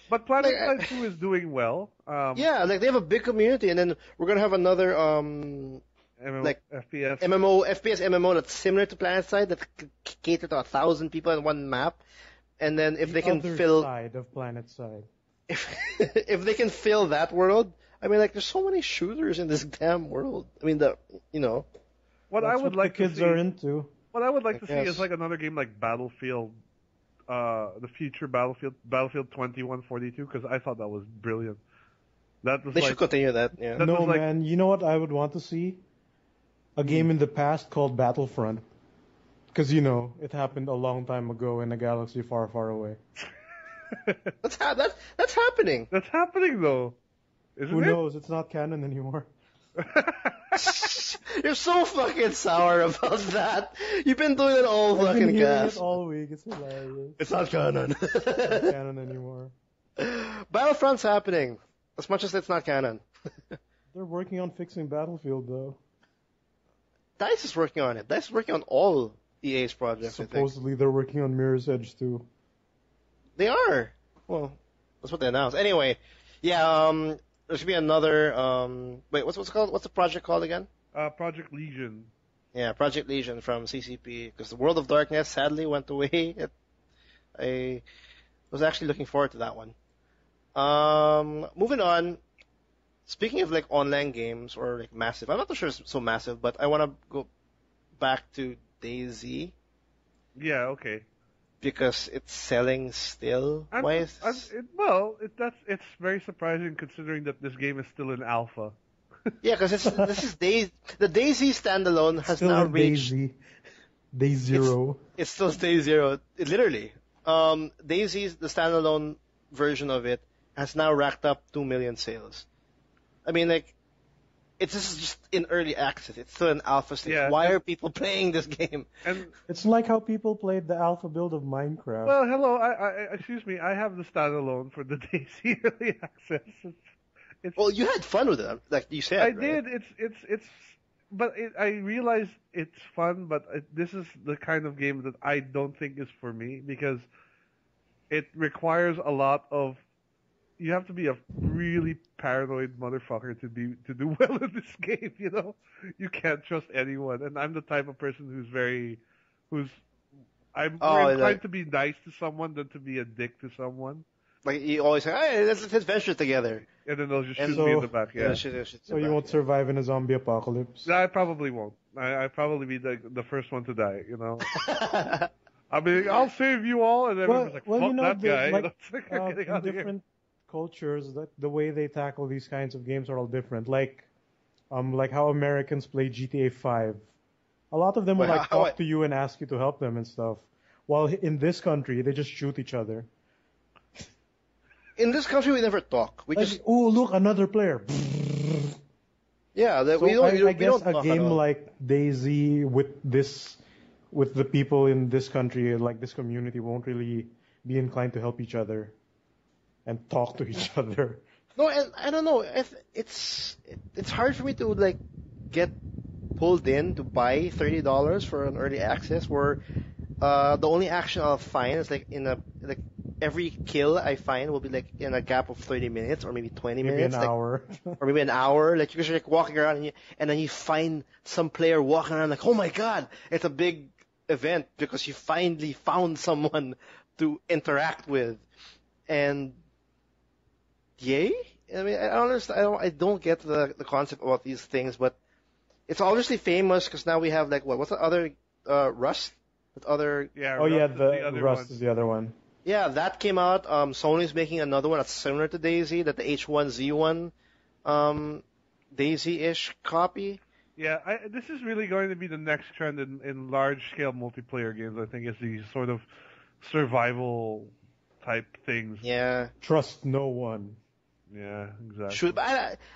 But PlanetSide 2 is doing well. Yeah, like they have a big community, and then we're gonna have another FPS. FPS MMO that's similar to PlanetSide that cater to 1,000 people in one map. And then if they can fill side of PlanetSide, if they can fill that world, I mean, like there's so many shooters in this damn world. I mean, What I would like the kids to see, are into. What I would like to see is like another game like Battlefield, the future Battlefield 2142, because I thought that was brilliant. That was they should continue that. Yeah. No, man. You know what I would want to see? A game in the past called Battlefront. Because, it happened a long time ago in a galaxy far, far away. That's happening. That's happening, though. Isn't Who it? knows? It's not canon anymore. You're so fucking sour about that. You've been doing it all I've fucking been hearing cast. it all week. It's hilarious. It's not canon. It's not canon anymore. Battlefront's happening. As much as it's not canon. They're working on fixing Battlefield, though. DICE is working on it. DICE is working on all EA's projects, Supposedly they're working on Mirror's Edge, too. They are. Well, that's what they announced. Anyway, yeah, there should be another, wait, what's it called? What's the project called again? Project Legion. Yeah, Project Legion from CCP, because the World of Darkness sadly went away. I was actually looking forward to that one. Moving on, speaking of like online games or like massive, I'm not sure it's so massive, but I want to go back to DayZ. Yeah, okay. Because it's selling still. Why is this? It's very surprising considering that this game is still in alpha. Yeah, because this is the DayZ Standalone has still now reached Day Zero. It's still Day Zero. Literally, DayZ's the standalone version of it has now racked up 2 million sales. I mean, like, this is just in early access. It's still in alpha stage. Yeah, Why are people playing this game? And it's like how people played the alpha build of Minecraft. Well, hello. Excuse me. I have the standalone for the DayZ early access. Well, you had fun with it, like you said. I right? did. I realize it's fun, but this is the kind of game that I don't think is for me because it requires a lot of. You have to be a really paranoid motherfucker to do well in this game. You can't trust anyone, and I'm the type of person I'm more inclined to be nice to someone than to be a dick to someone. Like you always say, hey, let's adventure together. And then they'll just shoot me in the back. Yeah. So you won't survive in a zombie apocalypse? I probably won't. I'd probably be the first one to die. I'll be like, I'll save you all, and everyone's like, fuck that guy. In different cultures, the way they tackle these kinds of games are all different. Like how Americans play GTA 5. A lot of them will talk to you and ask you to help them and stuff. While in this country, they just shoot each other. In this country, we never talk. We just look, another player. Yeah, I guess a game like DayZ with the people in this country, like this community, won't really be inclined to help each other and talk to each other. No, and I don't know. It's hard for me to like get pulled in to buy $30 for an early access where the only action I'll find is like every kill I find will be like in a gap of 30 minutes or maybe 20 minutes. Maybe an hour. Or maybe an hour. Like you're just like walking around and then you find some player walking around like, oh my god, it's a big event because you finally found someone to interact with. And yay? I mean, I don't understand. I don't get the concept about these things, but it's obviously famous because now we have like what's the other Rust? That other Rust is the other one. Yeah, that came out. Sony's making another one that's similar to DayZ, that the H1Z1 DayZ-ish copy. Yeah, this is really going to be the next trend in large-scale multiplayer games, I think, is these sort of survival type things. Yeah. Trust no one. Yeah, exactly.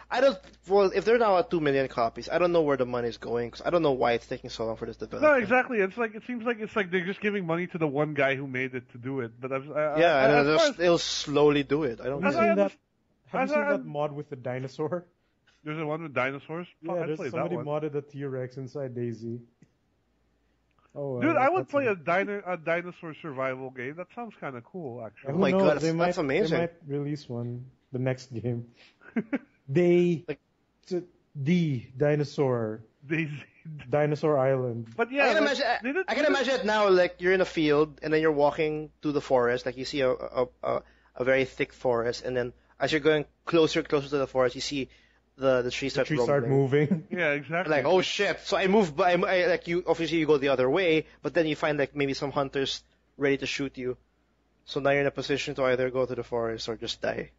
I don't. Well, if they're now at 2 million copies, I don't know where the money's going because I don't know why it's taking so long for this development. No, exactly. It seems like they're just giving money to the one guy who made it to do it. But they'll slowly do it. I don't. Have you seen that Have you seen that mod with the dinosaur? There's a one with dinosaurs? Yeah, I there's played somebody that one. modded a T-Rex inside DayZ. Oh, Dude, I would that's play a dinosaur survival game. That sounds kind of cool, Yeah, actually. Oh who my knows? God, They that's amazing. They might release one the next game. Like- the dinosaur DayZ. dinosaur island. But yeah, I can imagine it now. Like you're in a field and then you're walking through the forest. Like you see a very thick forest, and then as you're going closer to the forest, you see the trees start rumbling. Moving. Yeah, exactly. Like, oh shit! So I move by. Like you, obviously you go the other way, but then you find like maybe some hunters ready to shoot you. So now you're in a position to either go to the forest or just die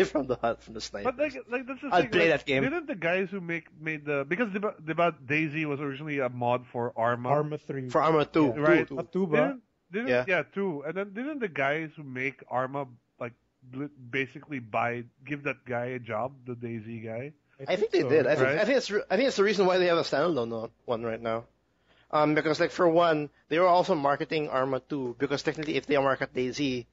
from the sniper. But like that's the I'll thing. play like, that game. Didn't the guys who made the because DayZ was originally a mod for Arma. Arma 3. For Arma 2, Yeah. Right. Atuba. Yeah, two. And then didn't the guys who make Arma like basically give that guy a job, the DayZ guy? I think they so. did. I Right? think it's the reason why they have a standalone one right now. Because like for one, they were also marketing Arma 2 because technically if they market DayZ,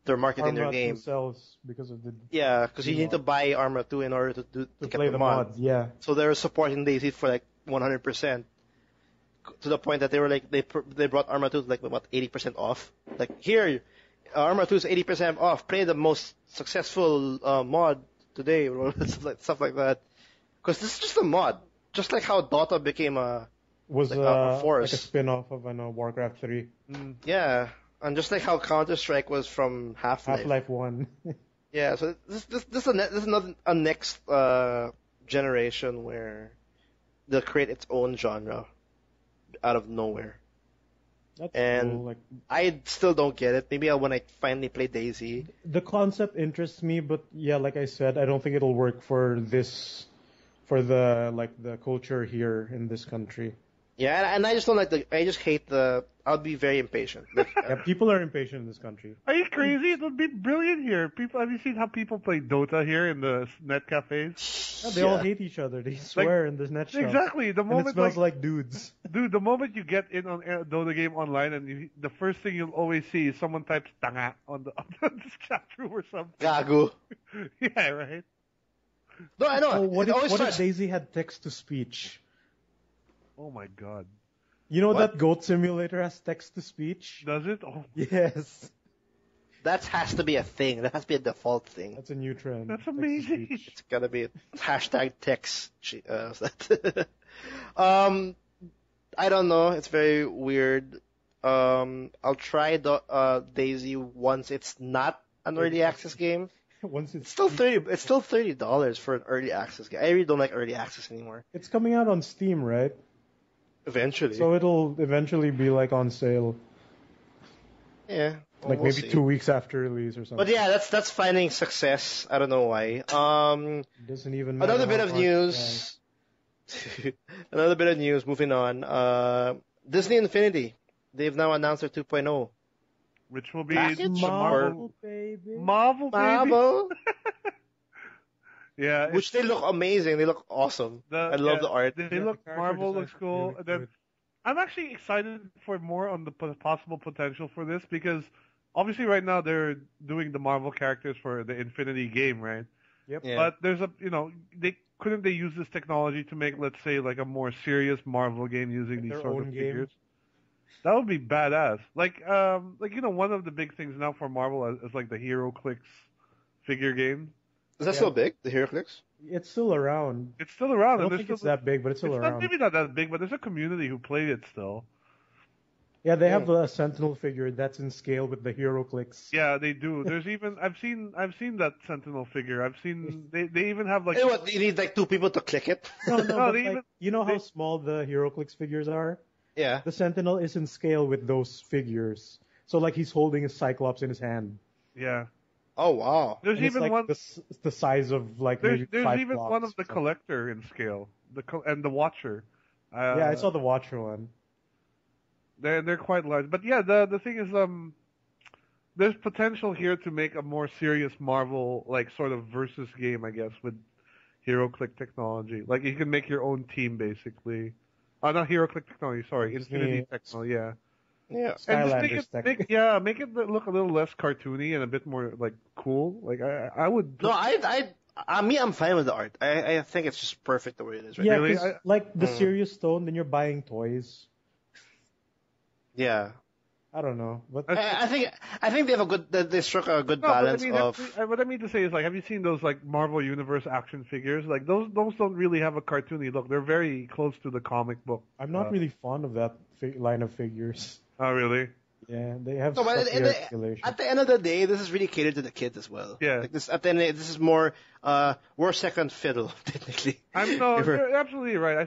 they're marketing their Arma game. sells because of the Yeah, because you need to buy Arma 2 in order to get play the mod. mods. Yeah. So they're supporting DayZ for like 100%. To the point that they were like they brought Arma 2 to like what 80% off. Like here, Arma 2 is 80% off. Play the most successful mod today, or stuff like that. Because this is just a mod, just like how Dota became a Was like a like force. a spin-off of Warcraft 3. Yeah, and just like how Counter Strike was from Half-Life. Half-Life 1. Yeah, so this is another a next generation where they'll create its own genre out of nowhere. That's And cool. Like, I still don't get it. Maybe when I finally play DayZ. the concept interests me, but yeah, like I said, I don't think it'll work for the culture here in this country. Yeah, and I just don't like I just hate I'll be very impatient. Like, Yeah, people are impatient in this country. Are you crazy? It would be brilliant here. Have you seen how people play Dota here in the net cafes? Yeah, they all hate each other. They swear in this net shop. Exactly. The And moment it smells like dudes. dude, the moment you get in on a Dota game online, and the first thing you'll always see is someone types "tanga" on the chat room or something. Gago. Yeah, right. No, I know. Oh, what it if, always what if starts. DayZ had text to speech? Oh my god. You know What? that Goat Simulator has text to speech? Does it? Oh, Yes. That has to be a thing. That has to be a default thing. That's a new trend. that's Text to amazing. speech. It's gotta be hashtag text. I don't know. It's very weird. I'll try DayZ once it's not an early access game. Once It's still $30 for an early access game. I really don't like early access anymore. it's coming out on Steam, right? Eventually. So it'll eventually be like on sale, Yeah. well, like we'll maybe see. 2 weeks after release or something. But yeah, that's finding success. I don't know why. It doesn't even matter. Another bit how of hard news. Another bit of news. Moving on. Disney Infinity. They've now announced their 2.0. Which will be Package the it's Marvel, baby. Marvel, baby. Marvel, Yeah, which they look amazing. They look awesome. I love the art. They Yeah, look the character Marvel design looks cool. really And then good. I'm actually excited for more on the possible potential for this because obviously right now they're doing the Marvel characters for the Infinity game, right? Yep. Yeah. But there's couldn't they use this technology to make, let's say, like a more serious Marvel game using Like these their sort own of game? figures? That would be badass. One of the big things now for Marvel is like the HeroClix figure game. Is that still big? The HeroClix? It's still around. It's still around. I don't and think there's it's still, that big, but it's still it's around. not, maybe not that big, but there's a community who played it still. Yeah, they have a Sentinel figure that's in scale with the HeroClix. Yeah, they do. There's even I've seen that Sentinel figure. I've seen they even have like Hey, what? You need like two people to click it? No, No, but they like, even- you know how they- small the HeroClix figures are? Yeah. The Sentinel is in scale with those figures. So like he's holding a Cyclops in his hand. yeah. Oh wow. There's And it's even like one. the size of like maybe There's 5 even blocks one of or the something. collector in scale. And the Watcher. Yeah, I saw the Watcher one. They're quite large, but yeah, the thing is, there's potential here to make a more serious Marvel like sort of versus game, I guess, with HeroClix technology. Like you can make your own team basically. Not HeroClix technology, sorry, Infinity technology. Yeah. Yeah. And just Skylanders tech. make it look a little less cartoony and a bit more like cool. Like I would. No, I'm fine with the art. I think it's just perfect the way it is. Right? Yeah, Really? 'cause, like the serious tone, then you're buying toys. Yeah. I don't know, but I think they have a good. They struck a good No, but I balance mean, of. what I mean to say is, like, have you seen those like Marvel Universe action figures? Like those don't really have a cartoony look. They're very close to the comic book. I'm not really fond of that line of figures. Oh, really? Yeah, they have No, but such at articulation. at the end of the day, this is really catered to the kids as well. Yeah. Like this, at the end, this is more. We're second fiddle technically. You're absolutely right.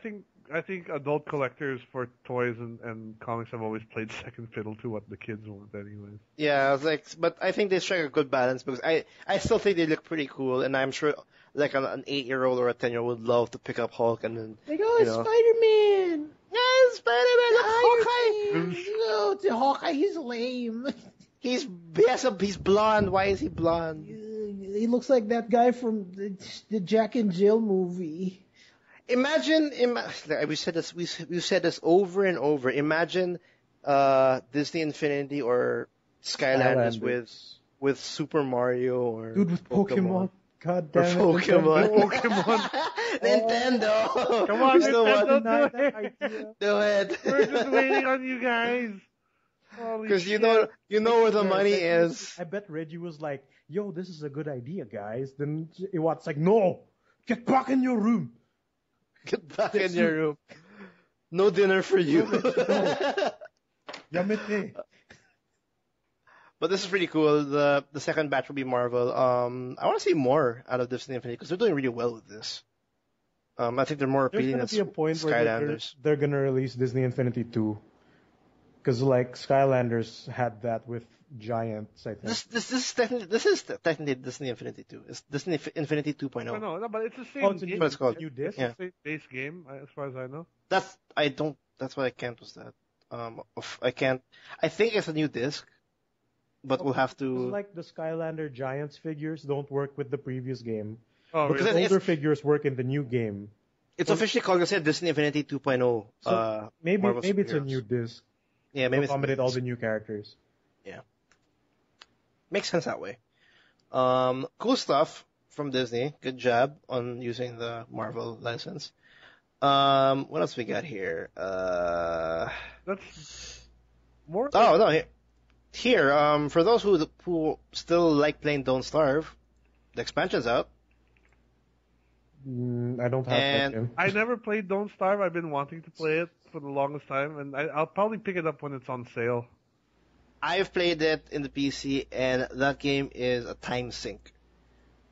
I think adult collectors for toys and comics have always played second fiddle to what the kids want, anyways. Yeah, I was like, but I think they strike a good balance because I still think they look pretty cool, and I'm sure like an 8-year-old or a 10-year-old would love to pick up Hulk and then Like, oh, Spider-Man! yeah, Spider-Man, look, Hawkeye. No, it's Hawkeye, he's lame. He's blonde. Why is he blonde? He looks like that guy from the Jack and Jill movie. Imagine, we said this over and over. Imagine Disney Infinity or Skylanders with Super Mario or Dude, with Pokemon. God damn it. Pokemon. Nintendo. Come on, Nintendo, Do it. We're just waiting on you guys. Because you know where the money is. I bet Reggie was like, yo, this is a good idea, guys. Then Iwat's like, no, get back in your room. Get back in your room. No dinner for you. Yamete. But this is pretty cool. The second batch will be Marvel. I want to see more out of Disney Infinity because they're doing really well with this. I think they're more There's appealing going than to be a point where Skylanders. they're going to release Disney Infinity 2. Because like Skylanders had that with Giants, I think. This is technically Disney Infinity 2. It's Disney Infinity 2.0. No, but it's the same. Oh, it's a game. What it's called. new disc? Yeah. It's the same base game, as far as I know. That's what I can't was that. I can't. I think it's a new disc, but we'll have to. It's like the Skylander Giants figures don't work with the previous game. Oh, But really? the older figures work in the new game. It's officially called Disney Infinity 2.0. So maybe Marvel it's a superheroes. new disc. Yeah, maybe to accommodate all the new characters. Yeah. Makes sense that way. Cool stuff from Disney. Good job on using the Marvel license. What else we got here? That's more. Oh, no. Here, for those who still like playing Don't Starve, the expansion's out. I don't have that game. I never played Don't Starve. I've been wanting to play it for the longest time, and I'll probably pick it up when it's on sale. I've played it in the PC, and that game is a time sink.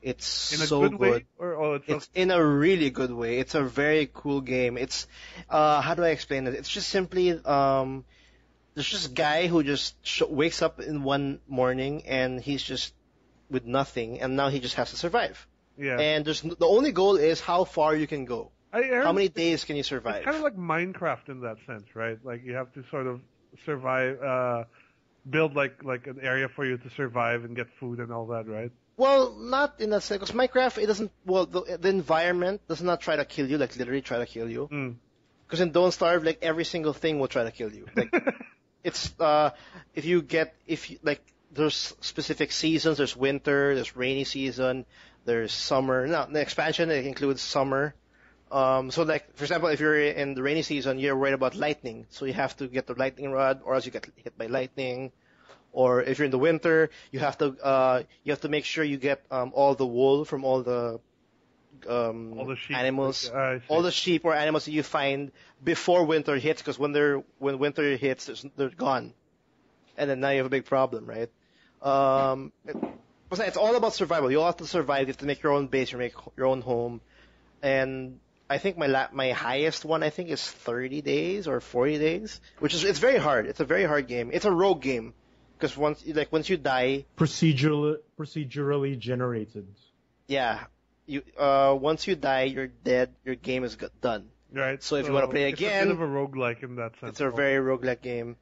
It's In a so good way, or It's in a really good way. It's a very cool game. It's how do I explain it? It's just simply there's just a guy who just wakes up in one morning and he's just with nothing, and now he just has to survive. yeah. And the only goal is how far you can go. How How many days can you survive? It's kind of like Minecraft in that sense, right? Like you have to sort of survive, build like an area for you to survive and get food and all that, right? Well, not in a sense, because Minecraft, it doesn't, well, the environment does not try to kill you, like literally try to kill you. Because in Don't Starve, like every single thing will try to kill you. Like, it's, there's specific seasons, there's winter, there's rainy season, there's summer. No, the expansion, it includes summer. So like, for example, if you're in the rainy season, you're worried about lightning, so you have to get the lightning rod, or else you get hit by lightning. Or if you're in the winter, you have to make sure you get all the wool from all the sheep, animals, I see. all the sheep or animals that you find before winter hits, because when winter hits, they're gone, and then now you have a big problem, right? It's all about survival. You all have to survive. You have to make your own base, you make your own home, and I think my highest one I think is 30 days or 40 days, it's very hard. It's a very hard game. It's a rogue game. Because once you die, Procedurally generated. yeah, once you die, you're dead. Your game is done. Right. So if you want to play again, it's a bit of a roguelike in that sense. it's a very roguelike game.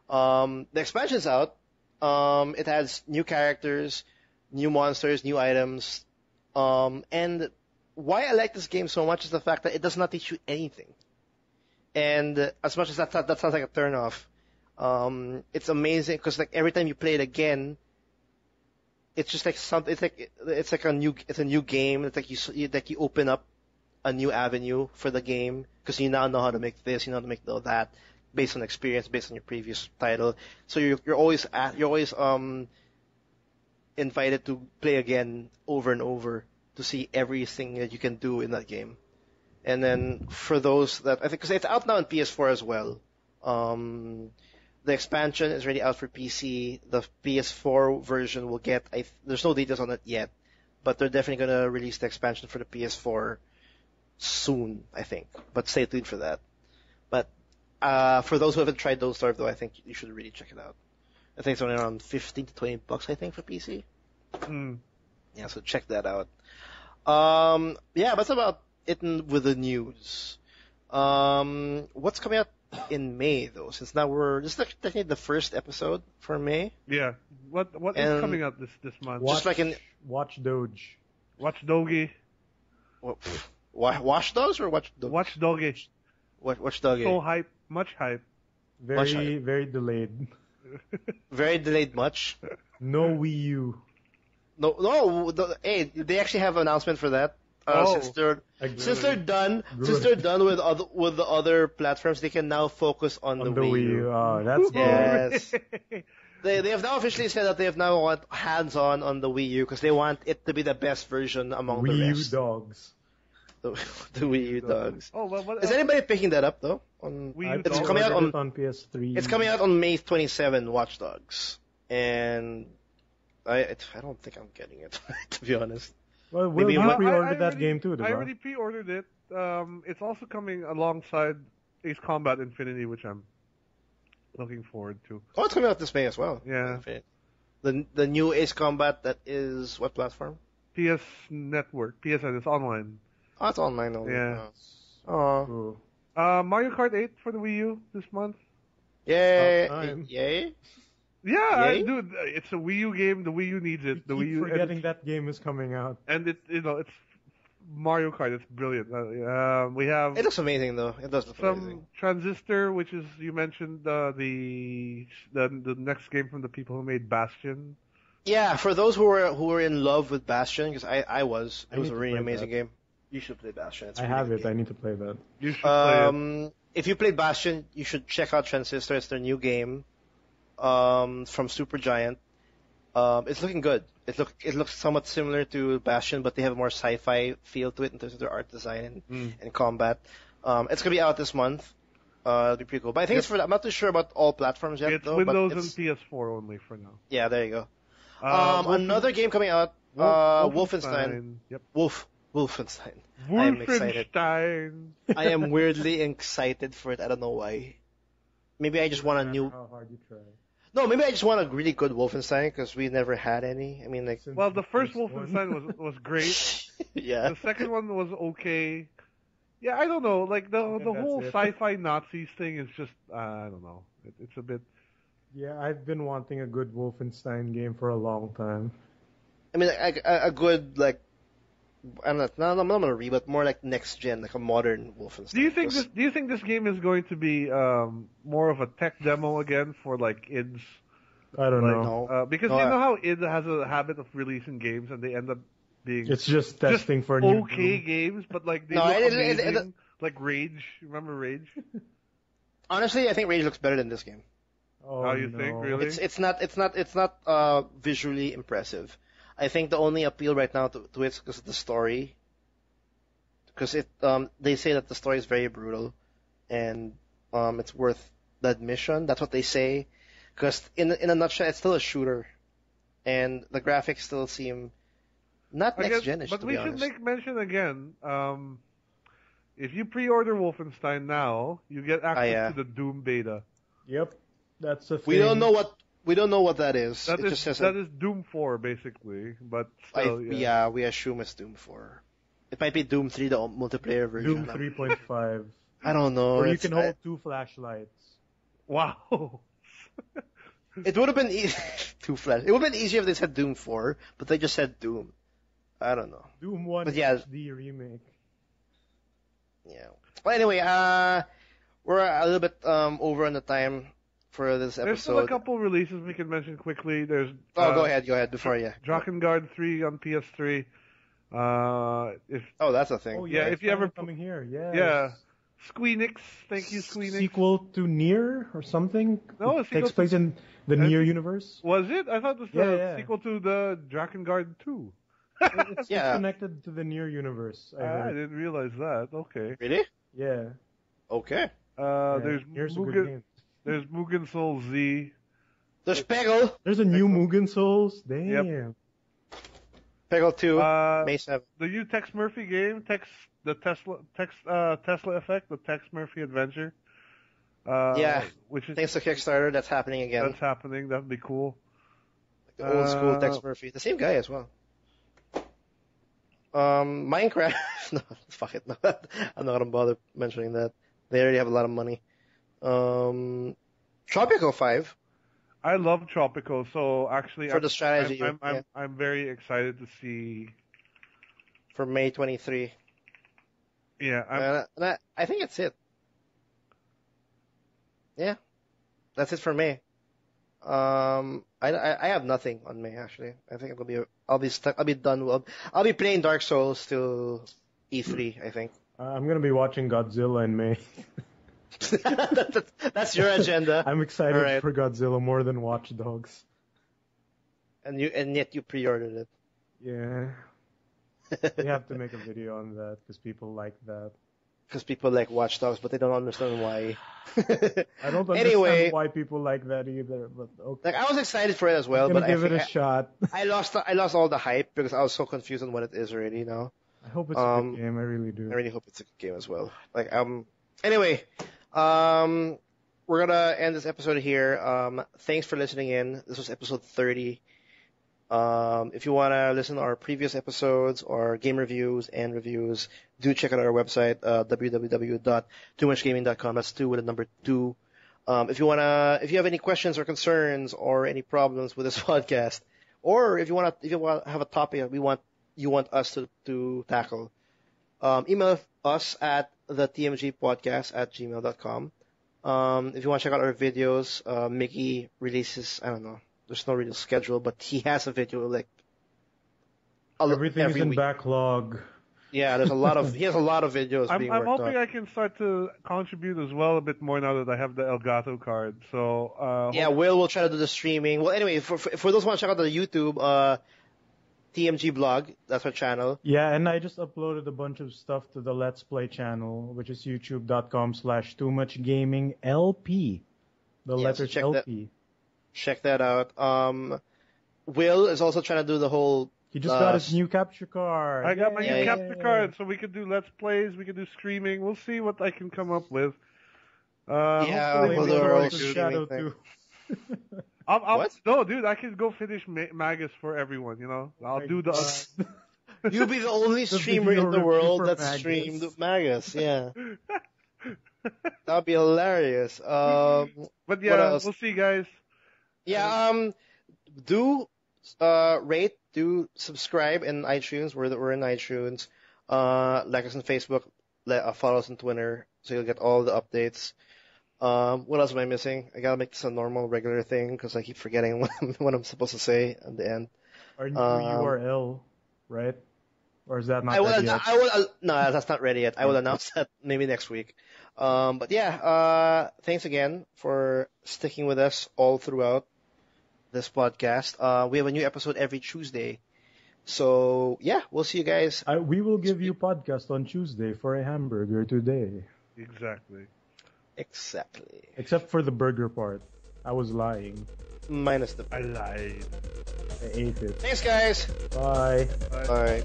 The expansion's out. It has new characters, new monsters, new items. And why I like this game so much is the fact that it does not teach you anything. And as much as that sounds like a turnoff. It's amazing because like every time you play it again, it's just like something. It's like a new game. It's like you open up a new avenue for the game because you now know how to make this, you know how to make that based on experience, based on your previous title. So you're always invited to play again over and over to see everything that you can do in that game. And then for those that I think, because it's out now on PS4 as well. The expansion is already out for PC. The PS4 version will get. There's no details on it yet, but they're definitely gonna release the expansion for the PS4 soon, I think. But stay tuned for that. But for those who haven't tried Don't Starve, though, I think you should really check it out. I think it's only around $15 to $20, I think, for PC. Yeah, so check that out. Yeah, that's about it with the news. What's coming out in May, though? Since now this is technically the first episode for May. Yeah. What is coming out this month? Watch Doge. Watch Doge. Watch Dogs or Watch Dogs? Watch Doge. Watch Dogs. So hype. Much hype. Very delayed. Very delayed much. No Wii U. No. Hey, they actually have an announcement for that. Since they're done with the other platforms, they can now focus on the Wii U. Oh, that's yes. They have now officially said that they have now want hands-on on the Wii U because they want it to be the best version among the rest. Wii U dogs. The Wii U dogs. Oh, well, is anybody picking that up though? It's coming out on PS3. It's coming out on May 27. Watch Dogs, and I don't think I'm getting it to be honest. Well, you pre-ordered that game too, I already pre-ordered it. It's also coming alongside Ace Combat Infinity, which I'm looking forward to. Oh, it's coming out this May as well. Yeah. The new Ace Combat, that is what platform? PS Network. PSN, it's online. Oh, it's online only. Yeah. Oh. Mario Kart 8 for the Wii U this month. Yay! Yay! Yeah, Yay? dude, it's a Wii U game. The Wii U needs it. The Wii U. Forgetting that game is coming out. And it's Mario Kart. It's brilliant. We have. It looks amazing though. It does look amazing. Some Transistor, which is you mentioned the next game from the people who made Bastion. Yeah, for those who were in love with Bastion, because I was. It was a really amazing game. You should play Bastion. It's I have it. I need to play that. You should play it. If you played Bastion, you should check out Transistor. It's their new game. From Supergiant. It's looking good. It looks somewhat similar to Bastion, but they have a more sci-fi feel to it in terms of their art design and combat. It's gonna be out this month. It'll be pretty cool. But I think I'm not too sure about all platforms yet. It's though. Windows but and PS4 only for now. Yeah, there you go. Another game coming out. Wolfenstein. Yep. Wolfenstein. Wolfenstein. I am excited. I am weirdly excited for it. I don't know why. Maybe I just want a new. How hard you try. No, maybe I just want a really good Wolfenstein because we never had any. I mean, like. Well, the first Wolfenstein was great. Yeah. The second one was okay. Yeah, I don't know. Like the whole sci-fi Nazis thing is just I don't know. It's a bit. Yeah, I've been wanting a good Wolfenstein game for a long time. I mean, a good like. I'm not gonna read, but more like next gen, like a modern Wolfenstein. Do you think this game is going to be more of a tech demo again for like ids? I don't know. No. Because you know how id has a habit of releasing games and they end up being it's just testing for new games, but like they look amazing. Like Rage, remember Rage? Honestly, I think Rage looks better than this game. Oh, you think really? It's not visually impressive. I think the only appeal right now to it is because of the story. Because they say that the story is very brutal, and it's worth the admission. That's what they say. Because in a nutshell, it's still a shooter, and the graphics still seem not next gen-ish. But we should make mention again. If you pre-order Wolfenstein now, you get access to the Doom beta. Yep, that's a thing. We don't know what that is. That is Doom 4, basically, but still, we assume it's Doom 4. It might be Doom 3, the multiplayer version. Doom 3.5. I don't know. Or you can hold 2 flashlights. Wow. It would have been It would have been easier if they said Doom 4, but they just said Doom. I don't know. Doom 1 HD remake. Yeah. Well, anyway, we're a little bit over on the time. for this There's still a episode. couple releases we can mention quickly. There's Go ahead before you. Drakengard 3 on PS3. If That's a thing. Oh yeah, if you ever coming here, yeah, Squeenix, thank you, Squeenix. Sequel to Nier or something? No, a It sequel takes place in the Nier universe. Was it? I thought it was the Yeah. sequel to the Drakengard 2. It's Yeah. connected to the Nier universe. I I heard. didn't realize that. Okay. Really? Yeah. Okay. There's Nier's a good Mugen, game. there's Mugen Soul Z. There's Peggle. There's a new Mugen Souls. Damn. Peggle 2, May 7th. The new Tex Murphy game, Tesla Effect, the Tex Murphy Adventure. Yeah. Which is Thanks to Kickstarter, that's happening again. that's happening. That'd be cool. The old school Tex Murphy. The same guy as well. Minecraft. No, fuck it. No, I'm not gonna bother mentioning that. They already have a lot of money. Tropico 5. I love Tropico, so actually For the strategy, I'm very excited to see. For May 23. Yeah, I think it's it. Yeah, that's it for May. I have nothing on May actually. I think I'll be stuck. I'll be done. I'll be playing Dark Souls till E3. I think. I'm gonna be watching Godzilla in May. That's your agenda. I'm excited Alright. for Godzilla more than Watch Dogs. And yet you pre-ordered it. Yeah. We have to make a video on that because people like that. Because people like Watch Dogs, but they don't understand why. I don't understand Anyway, why people like that either, but okay. like I was excited for it as well, I'm but gonna give it a think shot. I lost all the hype because I was so confused on what it is already now. I hope it's a good game. I really do. I really hope it's a good game as well. Anyway, we're gonna end this episode here. Thanks for listening in. This was episode 30. If you wanna listen to our previous episodes or game reviews and reviews, do check out our website, www.toomuchgaming.com. That's 2 with a number 2. If you have any questions or concerns or any problems with this podcast, or if you want to have a topic you want us to tackle, email us at thetmgpodcast@gmail.com. If you want to check out our videos, Mickey releases, I don't know, there's no real schedule, but he has a video like Everything every is in week. backlog. Yeah, he has a lot of videos being I'm worked hoping on. I can start to contribute as well a bit more now that I have the Elgato card. So Yeah, we'll try to do the streaming. Well, anyway, for those who want to check out the YouTube, TMG blog, that's our channel. Yeah, and I just uploaded a bunch of stuff to the Let's Play channel, which is youtube.com/toomuchgaminglp. The Yeah, letters so LP. Check that out. Will is also trying to do the whole. He just got his new capture card. I got my Yeah, new yeah. capture card, so we can do Let's Plays, we can do streaming. We'll see what I can come up with. Yeah, hopefully we'll we do can our all own do- streaming Shadow thing. too. What? No, dude, I can go finish Magus for everyone. You know, I'll do the. You'll be the only The streamer video in the review world for that's Magus. streamed Magus. Yeah, that'd be hilarious. But What yeah, else? we'll see, guys. Yeah, do rate, do subscribe in iTunes. We're in iTunes. Like us on Facebook, follow us on Twitter, so you'll get all the updates. What else am I missing? I gotta make this a normal, regular thing because I keep forgetting what I'm supposed to say at the end. Our new URL, right? Or is that not I will. ready yet? No, that's not ready yet. I will announce that maybe next week. But yeah, thanks again for sticking with us all throughout this podcast. We have a new episode every Tuesday. So yeah, we'll see you guys. We will give you podcast on Tuesday for a hamburger today. Exactly. Exactly. Except for the burger part. I was lying. Minus the. I lied. I ate it. Thanks, guys. Bye. Bye.